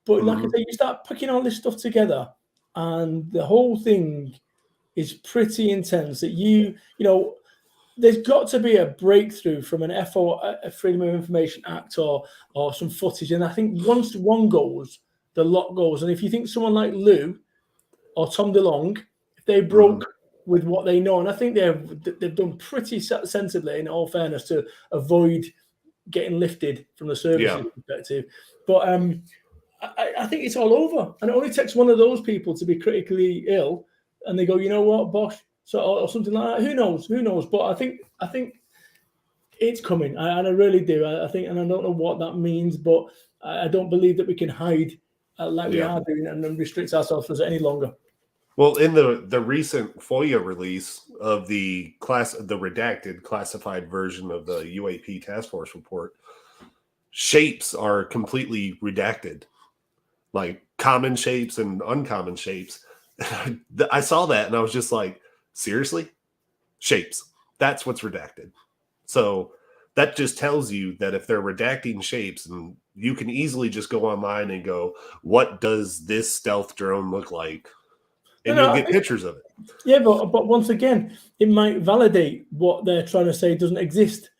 But like I say, you start putting all this stuff together, and the whole thing is pretty intense. That there's got to be a breakthrough from an Freedom of Information Act or some footage. And I think once one goes, the lot goes. And if you think someone like Lou or Tom DeLonge, if they broke with what they know, and I think they've done pretty sensibly, in all fairness, to avoid getting lifted from the services perspective. But I think it's all over, and it only takes one of those people to be critically ill, and they go, you know what, bosh, or something like that. Who knows? But I think it's coming, and I really do. I think, and I don't know what that means, but I don't believe that we can hide like we are doing and restrict ourselves for any longer. Well, in the recent FOIA release of the redacted classified version of the UAP task force report, shapes are completely redacted, like common shapes and uncommon shapes. I saw that and I was just like, seriously? Shapes. That's what's redacted. So that just tells you that if they're redacting shapes, and you can easily just go online and go, what does this stealth drone look like? And you'll get pictures of it. Yeah, but once again, it might validate what they're trying to say doesn't exist.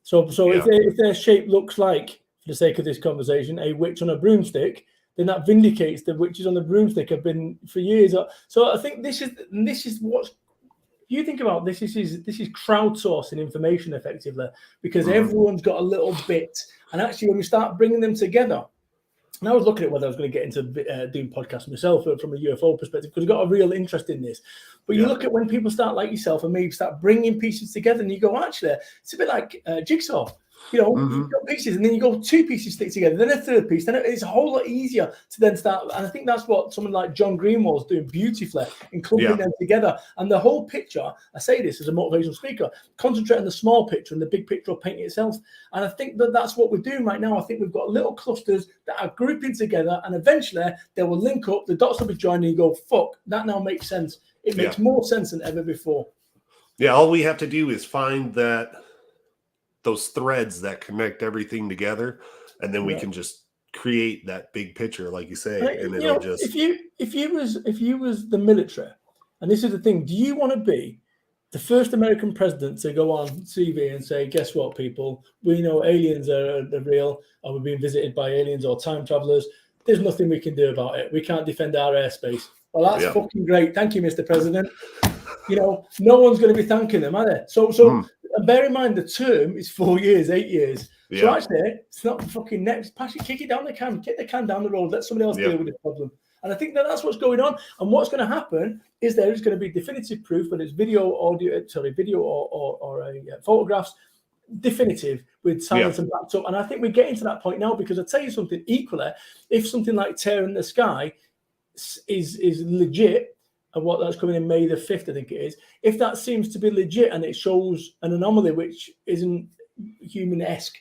So if their shape looks like, for the sake of this conversation, a witch on a broomstick, then that vindicates the witches on the broomstick have been for years. So I think this is what's, you think about this is crowdsourcing information effectively, because everyone's got a little bit, and actually when we start bringing them together. And I was looking at whether I was going to get into doing podcasts myself from a UFO perspective, because I've got a real interest in this. But you look at when people start, like yourself and me, start bringing pieces together, and you go, actually, it's a bit like jigsaw. You know, you've got pieces, and then you go 2 pieces stick together, then a third piece, then it's a whole lot easier to then start. And I think that's what someone like John Greenwald's doing beautifully in clumping them together. And the whole picture, I say this as a motivational speaker, concentrate on the small picture, and the big picture will paint itself. And I think that that's what we're doing right now. I think we've got little clusters that are grouping together, and eventually they will link up, the dots will be joined, and you go, fuck, that now makes sense. It makes more sense than ever before. Yeah, all we have to do is find those threads that connect everything together, and then we can just create that big picture, like you say. And it'll just, if you was the military, and this is the thing, do you want to be the first American president to go on TV and say, guess what, people, we know aliens are real, or we're being visited by aliens or time travelers, there's nothing we can do about it, we can't defend our airspace? Well, that's fucking great, thank you, Mr. President. You know, no one's going to be thanking them, are they? So bear in mind, the term is 4 years, 8 years. So actually, it's not fucking next. Pass it, kick it down the can, kick the can down the road, let somebody else deal with the problem. And I think that's what's going on. And what's going to happen is there is going to be definitive proof, whether it's video, or photographs, definitive with science and backed up. And I think we're getting to that point now, because I tell you something, equally, if something like Tear in the Sky is legit, and what that's coming in May the 5th, I think it is, if that seems to be legit and it shows an anomaly which isn't human-esque,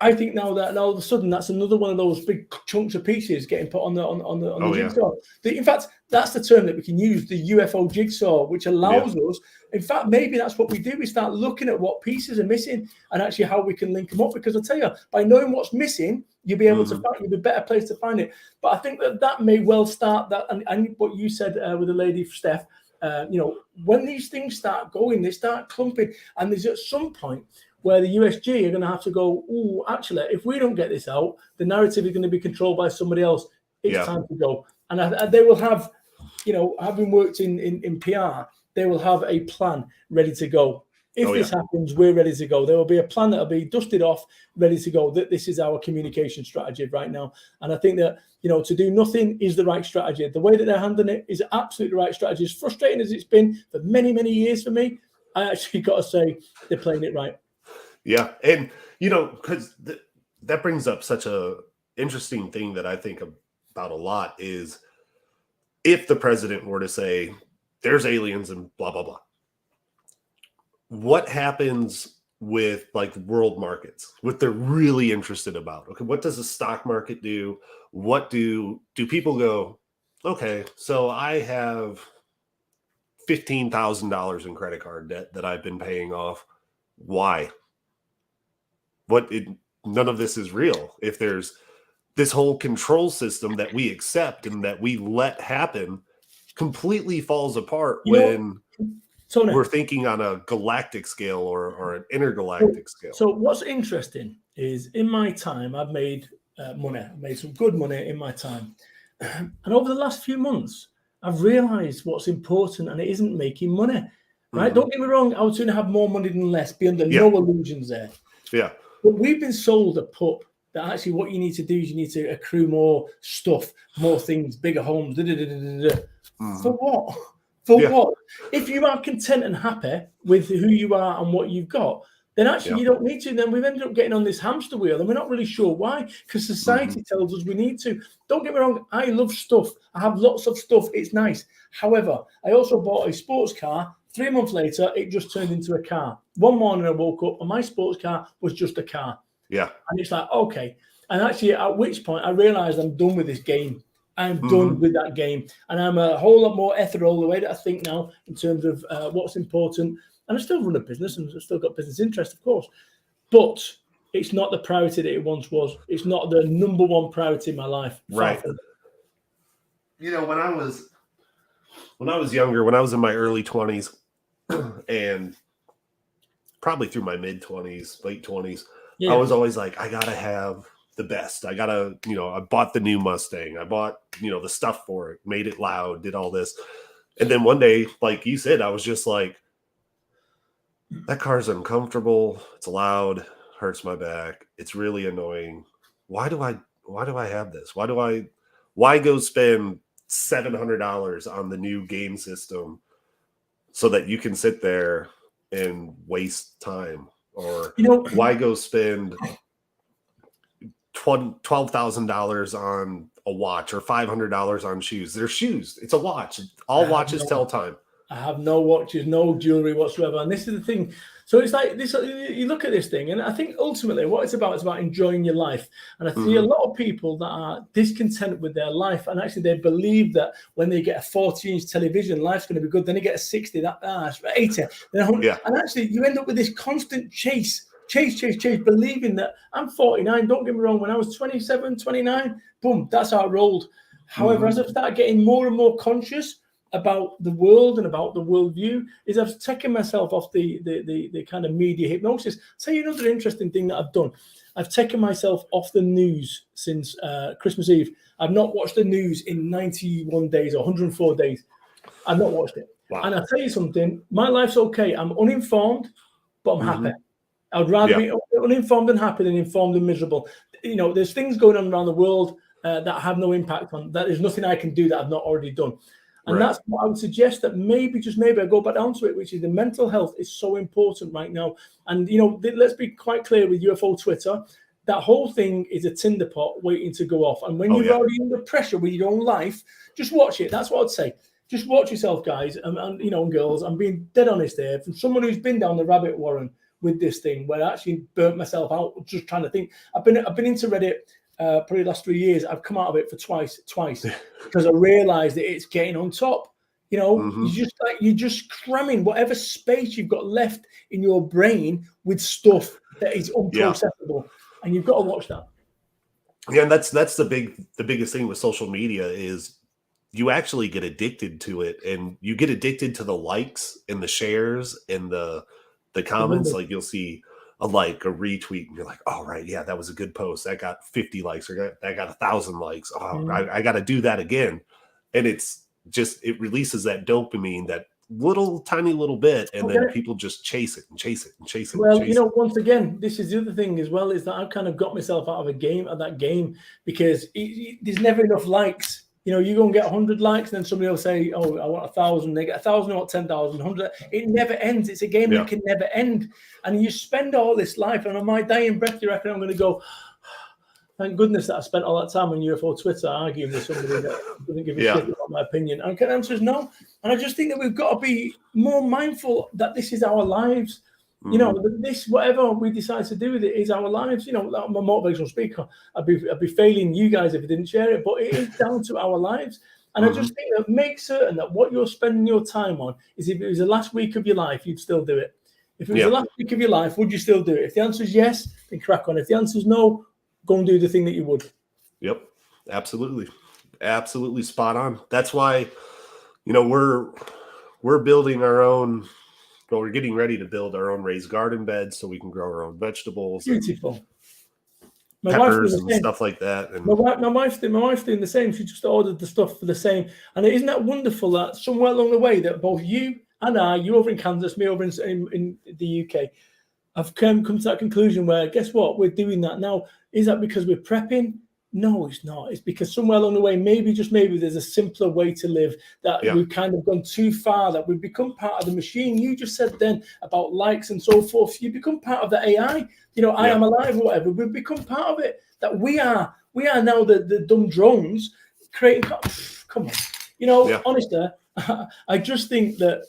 I think now that all of a sudden that's another one of those big chunks of pieces getting put on the jigsaw. In fact, that's the term that we can use, the UFO jigsaw, which allows us, in fact, maybe that's what we do. We start looking at what pieces are missing and actually how we can link them up. Because I tell you, by knowing what's missing, you'll be able to find, you'll be a better place to find it. But I think that may well start that, and what you said with the lady, Steph, you know, when these things start going, they start clumping, and there's at some point where the USG are going to have to go, oh, actually, if we don't get this out, the narrative is going to be controlled by somebody else. It's time to go. And they will have, you know, having worked in PR, they will have a plan ready to go. If this happens, we're ready to go. There will be a plan that will be dusted off, ready to go. That this is our communication strategy right now. And I think that, you know, to do nothing is the right strategy. The way that they're handling it is absolutely the right strategy. As frustrating as it's been for many, many years for me, I actually got to say they're playing it right. Yeah. And, you know, because that brings up such a interesting thing that I think about a lot is if the president were to say, there's aliens and blah, blah, blah. What happens with like world markets, what they're really interested about? Okay, what does the stock market do? What do people go, okay, so I have $15,000 in credit card debt that I've been paying off. Why? None of this is real. If there's this whole control system that we accept and that we let happen completely falls apart when we're thinking on a galactic scale or an intergalactic scale. So what's interesting is in my time, I've made money. I've made some good money in my time. And over the last few months, I've realized what's important, and it isn't making money. Right? Don't get me wrong. I would sooner have more money than less, be under no illusions there. Yeah. But we've been sold a pup that actually what you need to do is you need to accrue more stuff, more things, bigger homes. For what? For what? If you are content and happy with who you are and what you've got, then actually you don't need to. Then we've ended up getting on this hamster wheel, and we're not really sure why, because society tells us we need to. Don't get me wrong. I love stuff. I have lots of stuff. It's nice. However, I also bought a sports car. 3 months later, it just turned into a car. One morning I woke up and my sports car was just a car. Yeah. And it's like, okay. And actually, at which point I realized I'm done with this game. I'm done with that game. And I'm a whole lot more ethereal the way that I think now in terms of what's important. And I still run a business and I've still got business interest, of course. But it's not the priority that it once was. It's not the number one priority in my life. Right. You know, when I was younger, when I was in my early 20s and probably through my mid 20s, late 20s, I was always like, I got to have the best. I gotta, I bought the new Mustang. I bought, the stuff for it, made it loud, did all this. And then one day, like you said, I was just like, that car's uncomfortable. It's loud, hurts my back. It's really annoying. Why do I have this? Why go spend $700 on the new game system so that you can sit there and waste time? Or why go spend $12,000 on a watch or $500 on shoes? They're shoes. It's a watch. All watches tell time. I have no watches, no jewelry whatsoever. And this is the thing. So it's like this, you look at this thing, and I think ultimately what it's about enjoying your life. And I see a lot of people that are discontent with their life, and actually they believe that when they get a 40-inch television, life's going to be good. Then they get a 60, that's 80, then 100. Yeah. And actually you end up with this constant chase, believing that I'm 49. Don't get me wrong. When I was 27, 29, boom, that's how I rolled. However, as I start getting more and more conscious about the world and about the worldview, is I've taken myself off the kind of media hypnosis. I'll tell you another interesting thing that I've done. I've taken myself off the news since Christmas Eve. I've not watched the news in 91 days or 104 days. I've not watched it. Wow. And I'll tell you something, my life's okay. I'm uninformed, but I'm happy. I would rather be uninformed and happy than informed and miserable. There's things going on around the world that have no impact on that. There's nothing I can do that I've not already done. And that's what I would suggest, that maybe I go back down to it, which is the mental health is so important right now. And, let's be quite clear with UFO Twitter, that whole thing is a tinder pot waiting to go off. And when you're already under pressure with your own life, just watch it. That's what I'd say. Just watch yourself, guys, and girls. I'm being dead honest here. From someone who's been down the rabbit warren with this thing, where I actually burnt myself out just trying to think. I've been into Reddit probably the last 3 years. I've come out of it for twice because I realized that it's getting on top. You're just cramming whatever space you've got left in your brain with stuff that is unprocessable, and you've got to watch that. Yeah, and that's the biggest thing with social media is you actually get addicted to it, and you get addicted to the likes and the shares and the comments. Like you'll see a like, a retweet, and you're like, oh, right, yeah, that was a good post. That got 50 likes, or that got 1,000 likes. Oh, I got to do that again. And it's just, it releases that dopamine, that tiny little bit, and then people just chase it and chase it and chase it. Well, once again, this is the other thing as well, is that I've kind of got myself out of that game, because there's never enough likes. You go and get 100 likes, and then somebody will say, oh, I want 1,000. They get 1,000, I want 10,000, 100. It never ends. It's a game that can never end. And you spend all this life, and on my dying breath, you reckon I'm going to go, thank goodness that I spent all that time on UFO Twitter arguing with somebody that doesn't give a shit about my opinion. And the answer is no. And I just think that we've got to be more mindful that this is our lives. This, whatever we decide to do with it, is our lives. I'm a motivational speaker. I'd be failing you guys if I didn't share it, but it is down to our lives. And I just think that make certain that what you're spending your time on is, if it was the last week of your life, you'd still do it. If it was the last week of your life, would you still do it? If the answer is yes, then crack on. If the answer is no, go and do the thing that you would. Yep. Absolutely. Absolutely spot on. That's why, we're building our own. But we're getting ready to build our own raised garden beds so we can grow our own vegetables. Beautiful. Peppers and stuff like that. And my wife's doing the same. She just ordered the stuff for the same. And isn't that wonderful that somewhere along the way that both you and I, you over in Kansas, me over in the UK, have come to that conclusion where, guess what? We're doing that now. Is that because we're prepping? No, it's not. It's because somewhere along the way, maybe there's a simpler way to live, that we've kind of gone too far, that we've become part of the machine. You just said then about likes and so forth. You become part of the AI. I am alive or whatever. We've become part of it. That we are now the dumb drones creating. Come on. Honestly, I just think that,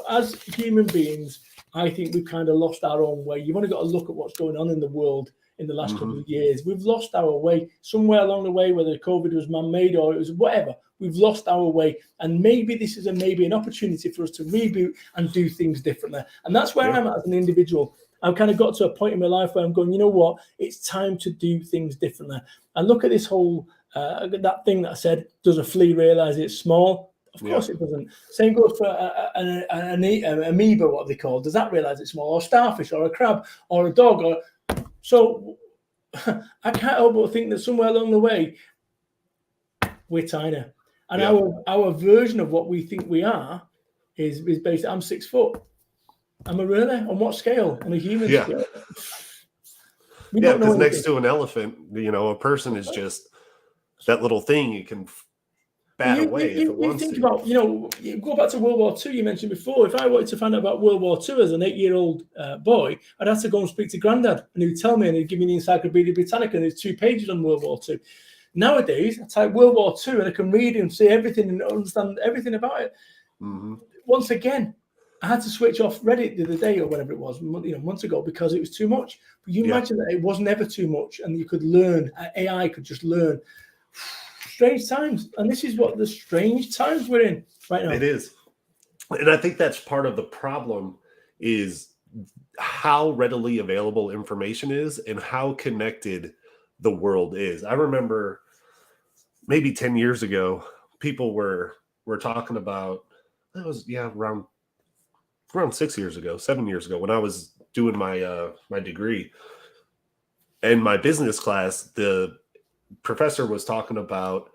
as human beings, I think we've kind of lost our own way. You've only got to look at what's going on in the world in the last couple of years. We've lost our way somewhere along the way, whether COVID was man-made or it was whatever. We've lost our way, and maybe this is an opportunity for us to reboot and do things differently. And that's where I'm at as an individual. I've kind of got to a point in my life where I'm going, you know what? It's time to do things differently. And look at this whole that thing that I said. Does a flea realize it's small? Of course it doesn't. Same goes for an amoeba, what they call. Does that realize it's small? Or starfish, or a crab, or a dog, or so I can't help but think that somewhere along the way, we're tiny. And our version of what we think we are is based, I'm 6 foot. Am I really? On what scale? On a human scale? We don't know, because next to an elephant, a person is just that little thing you can bat away if it wants to. You think about, you go back to World War II, you mentioned before. If I wanted to find out about World War II as an 8-year-old boy, I'd have to go and speak to Grandad, and he'd tell me, and he'd give me the Encyclopedia Britannica, and there's 2 pages on World War II. Nowadays, I type World War II, and I can read and see everything and understand everything about it. Mm-hmm. Once again, I had to switch off Reddit the other day or whatever it was, months ago, because it was too much. But you imagine that it was never too much, and you could learn. AI could just learn. Strange times, and this is what the strange times we're in right now. It is, and I think that's part of the problem is how readily available information is and how connected the world is. I remember maybe 10 years ago, people were talking about, that was around 6 years ago, 7 years ago, when I was doing my my degree. In my business class, the professor was talking about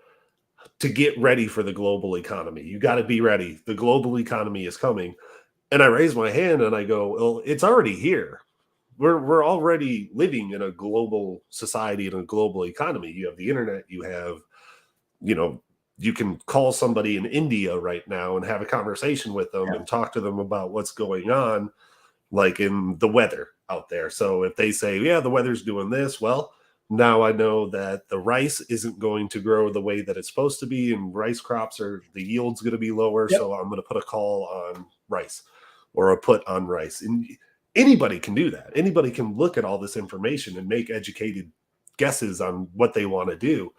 to get ready for the global economy. You got to be ready. The global economy is coming. And I raised my hand and I go, well, it's already here. We're already living in a global society and a global economy. You have the internet, you have, you can call somebody in India right now and have a conversation with them and talk to them about what's going on, like in the weather out there. So if they say, the weather's doing this, well, now I know that the rice isn't going to grow the way that it's supposed to be, and rice crops the yield's going to be lower. So I'm going to put a call on rice or a put on rice. And anybody can do that. Anybody can look at all this information and make educated guesses on what they want to do.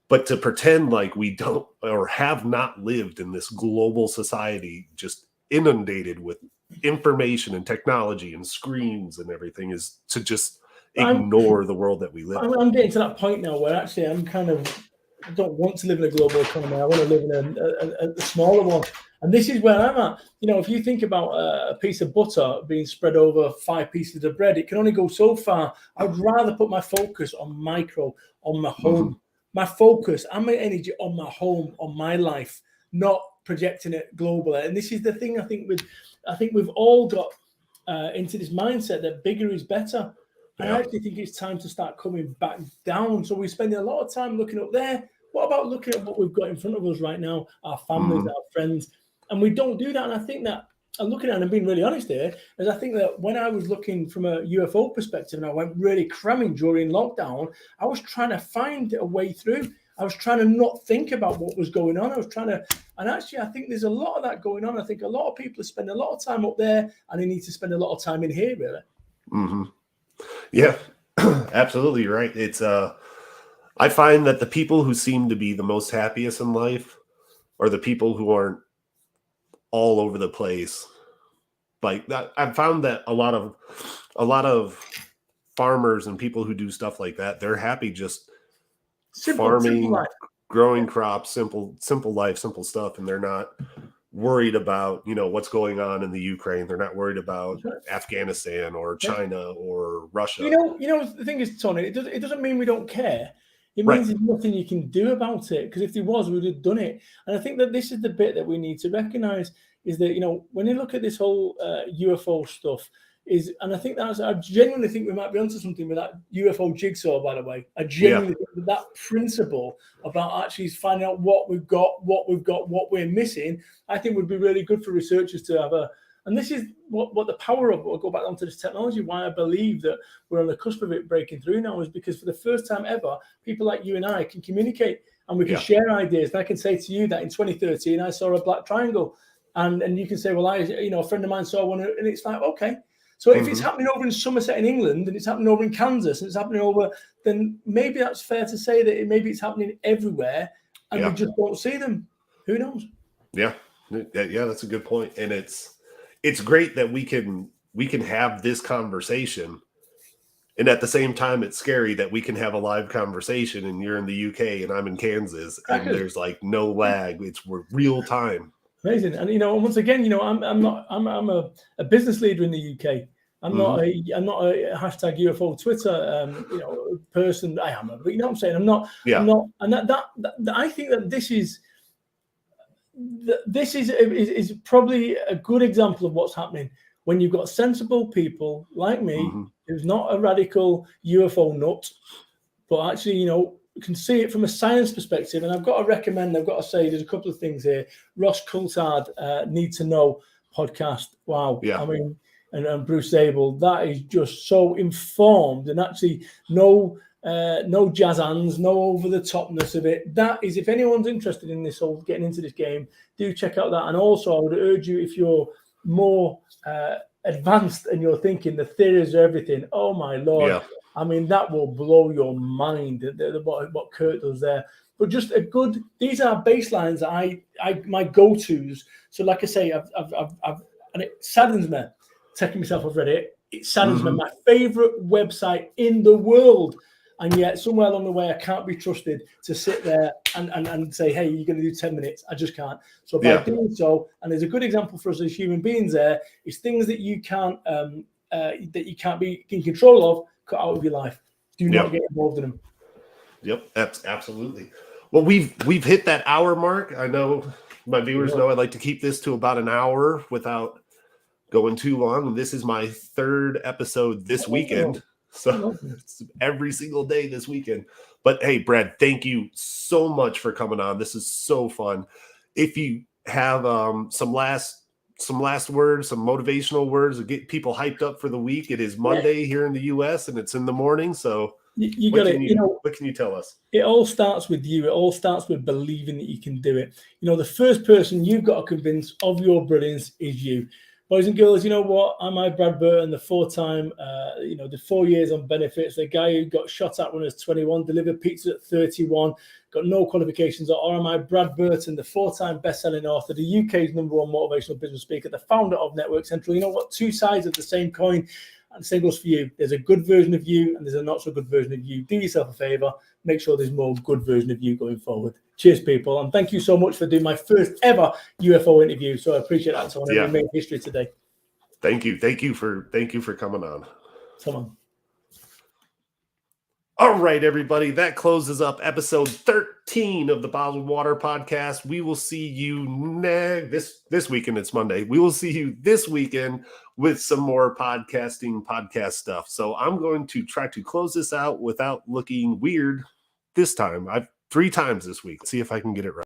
But to pretend like we don't or have not lived in this global society, just inundated with information and technology and screens and everything, is to just ignore the world that we live in. I'm getting to that point now where actually I don't want to live in a global economy. I want to live in a smaller one. And this is where I'm at. If you think about a piece of butter being spread over 5 pieces of bread, it can only go so far. I'd rather put my focus on micro, on my home, my focus and my energy on my home, on my life, not projecting it globally. And this is the thing I think we've all got into this mindset that bigger is better. I actually think it's time to start coming back down. So we're spending a lot of time looking up there. What about looking at what we've got in front of us right now, our families, our friends? And we don't do that. And I think that I'm looking at it and I'm being really honest here, is I think that when I was looking from a UFO perspective and I went really cramming during lockdown, I was trying to find a way through. I was trying to not think about what was going on. And actually, I think there's a lot of that going on. I think a lot of people spend a lot of time up there and they need to spend a lot of time in here, really. Mm-hmm. Yeah, absolutely. You're right. It's, I find that the people who seem to be the most happiest in life are the people who aren't all over the place. Like that, I've found that a lot of farmers and people who do stuff like that, they're happy just farming, simple growing crops, simple life, simple stuff. And they're not worried about, what's going on in the Ukraine. They're not worried about Afghanistan or China or Russia. The thing is, Tony, it doesn't mean we don't care. It means there's nothing you can do about it, because if there was, we would have done it. And I think that this is the bit that we need to recognize, is that, when you look at this whole UFO stuff, and I think I genuinely think we might be onto something with that UFO jigsaw, by the way. I genuinely think that principle about actually finding out what we're missing, I think would be really good for researchers to have and this is what the power of, we'll go back onto this technology, why I believe that we're on the cusp of it breaking through now, is because for the first time ever, people like you and I can communicate and we can share ideas. And I can say to you that in 2013, I saw a black triangle, and you can say, well, a friend of mine saw one, and it's like, okay. So if it's happening over in Somerset in England, and it's happening over in Kansas, and it's happening over, then maybe that's fair to say that maybe it's happening everywhere, and we just don't see them. Who knows? Yeah, that's a good point. And it's great that we can have this conversation, and at the same time, it's scary that we can have a live conversation, and you're in the UK and I'm in Kansas, and there's like no lag. We're real time. Amazing. And once again, I'm a business leader in the UK. I'm not a hashtag UFO Twitter person. I am, but you know what I'm saying. I'm not. Yeah. I'm not. And that I think that this is probably a good example of what's happening when you've got sensible people like me, who's not a radical UFO nut, but actually, can see it from a science perspective. And I've got to say, there's a couple of things here. Ross Coulthard, Need to Know podcast. Wow. Yeah. I mean, and Bruce Abel, that is just so informed, and actually no jazz hands, no over the topness of it. That is, if anyone's interested in this or getting into this game, do check out that. And also I would urge you, if you're more advanced and you're thinking the theories are everything, oh my Lord. Yeah. I mean, that will blow your mind, what Kurt does there. But just these are baselines that my go-tos. So like I say, I've and it saddens me, taking myself off Reddit, it saddens me, my favorite website in the world. And yet somewhere along the way, I can't be trusted to sit there and say, hey, you're going to do 10 minutes. I just can't. So by doing so, and there's a good example for us as human beings there, is things that you can't be in control of, cut out of your life. Do not get involved in them. Yep, absolutely. Well, we've hit that hour mark. I know my viewers know I like to keep this to about an hour without going too long. This is my third episode this weekend. So it's every single day this weekend. But hey, Brad, thank you so much for coming on. This is so fun. If you have some last words, some motivational words to get people hyped up for the week, it is Monday here in the US and it's in the morning. So you got it. What can you tell us? It all starts with you. It all starts with believing that you can do it. The first person you've got to convince of your brilliance is you. Boys and girls, you know what? Am I Brad Burton, the 4-time, the 4 years on benefits, the guy who got shot at when he was 21, delivered pizza at 31, got no qualifications? Or am I Brad Burton, the 4-time best-selling author, the UK's #1 motivational business speaker, the founder of Network Central? You know what? Two sides of the same coin. And the same goes for you. There's a good version of you and there's a not so good version of you. Do yourself a favor. Make sure there's more good version of you going forward. Cheers, people. And thank you so much for doing my first ever UFO interview. So I appreciate that. So we made history today. Thank you. Thank you for coming on. Come on. All right, everybody. That closes up episode 13 of the Bottled Water Podcast. We will see you this weekend. It's Monday. We will see you this weekend with some more podcast stuff. So I'm going to try to close this out without looking weird this time. I've 3 times this week. See if I can get it right.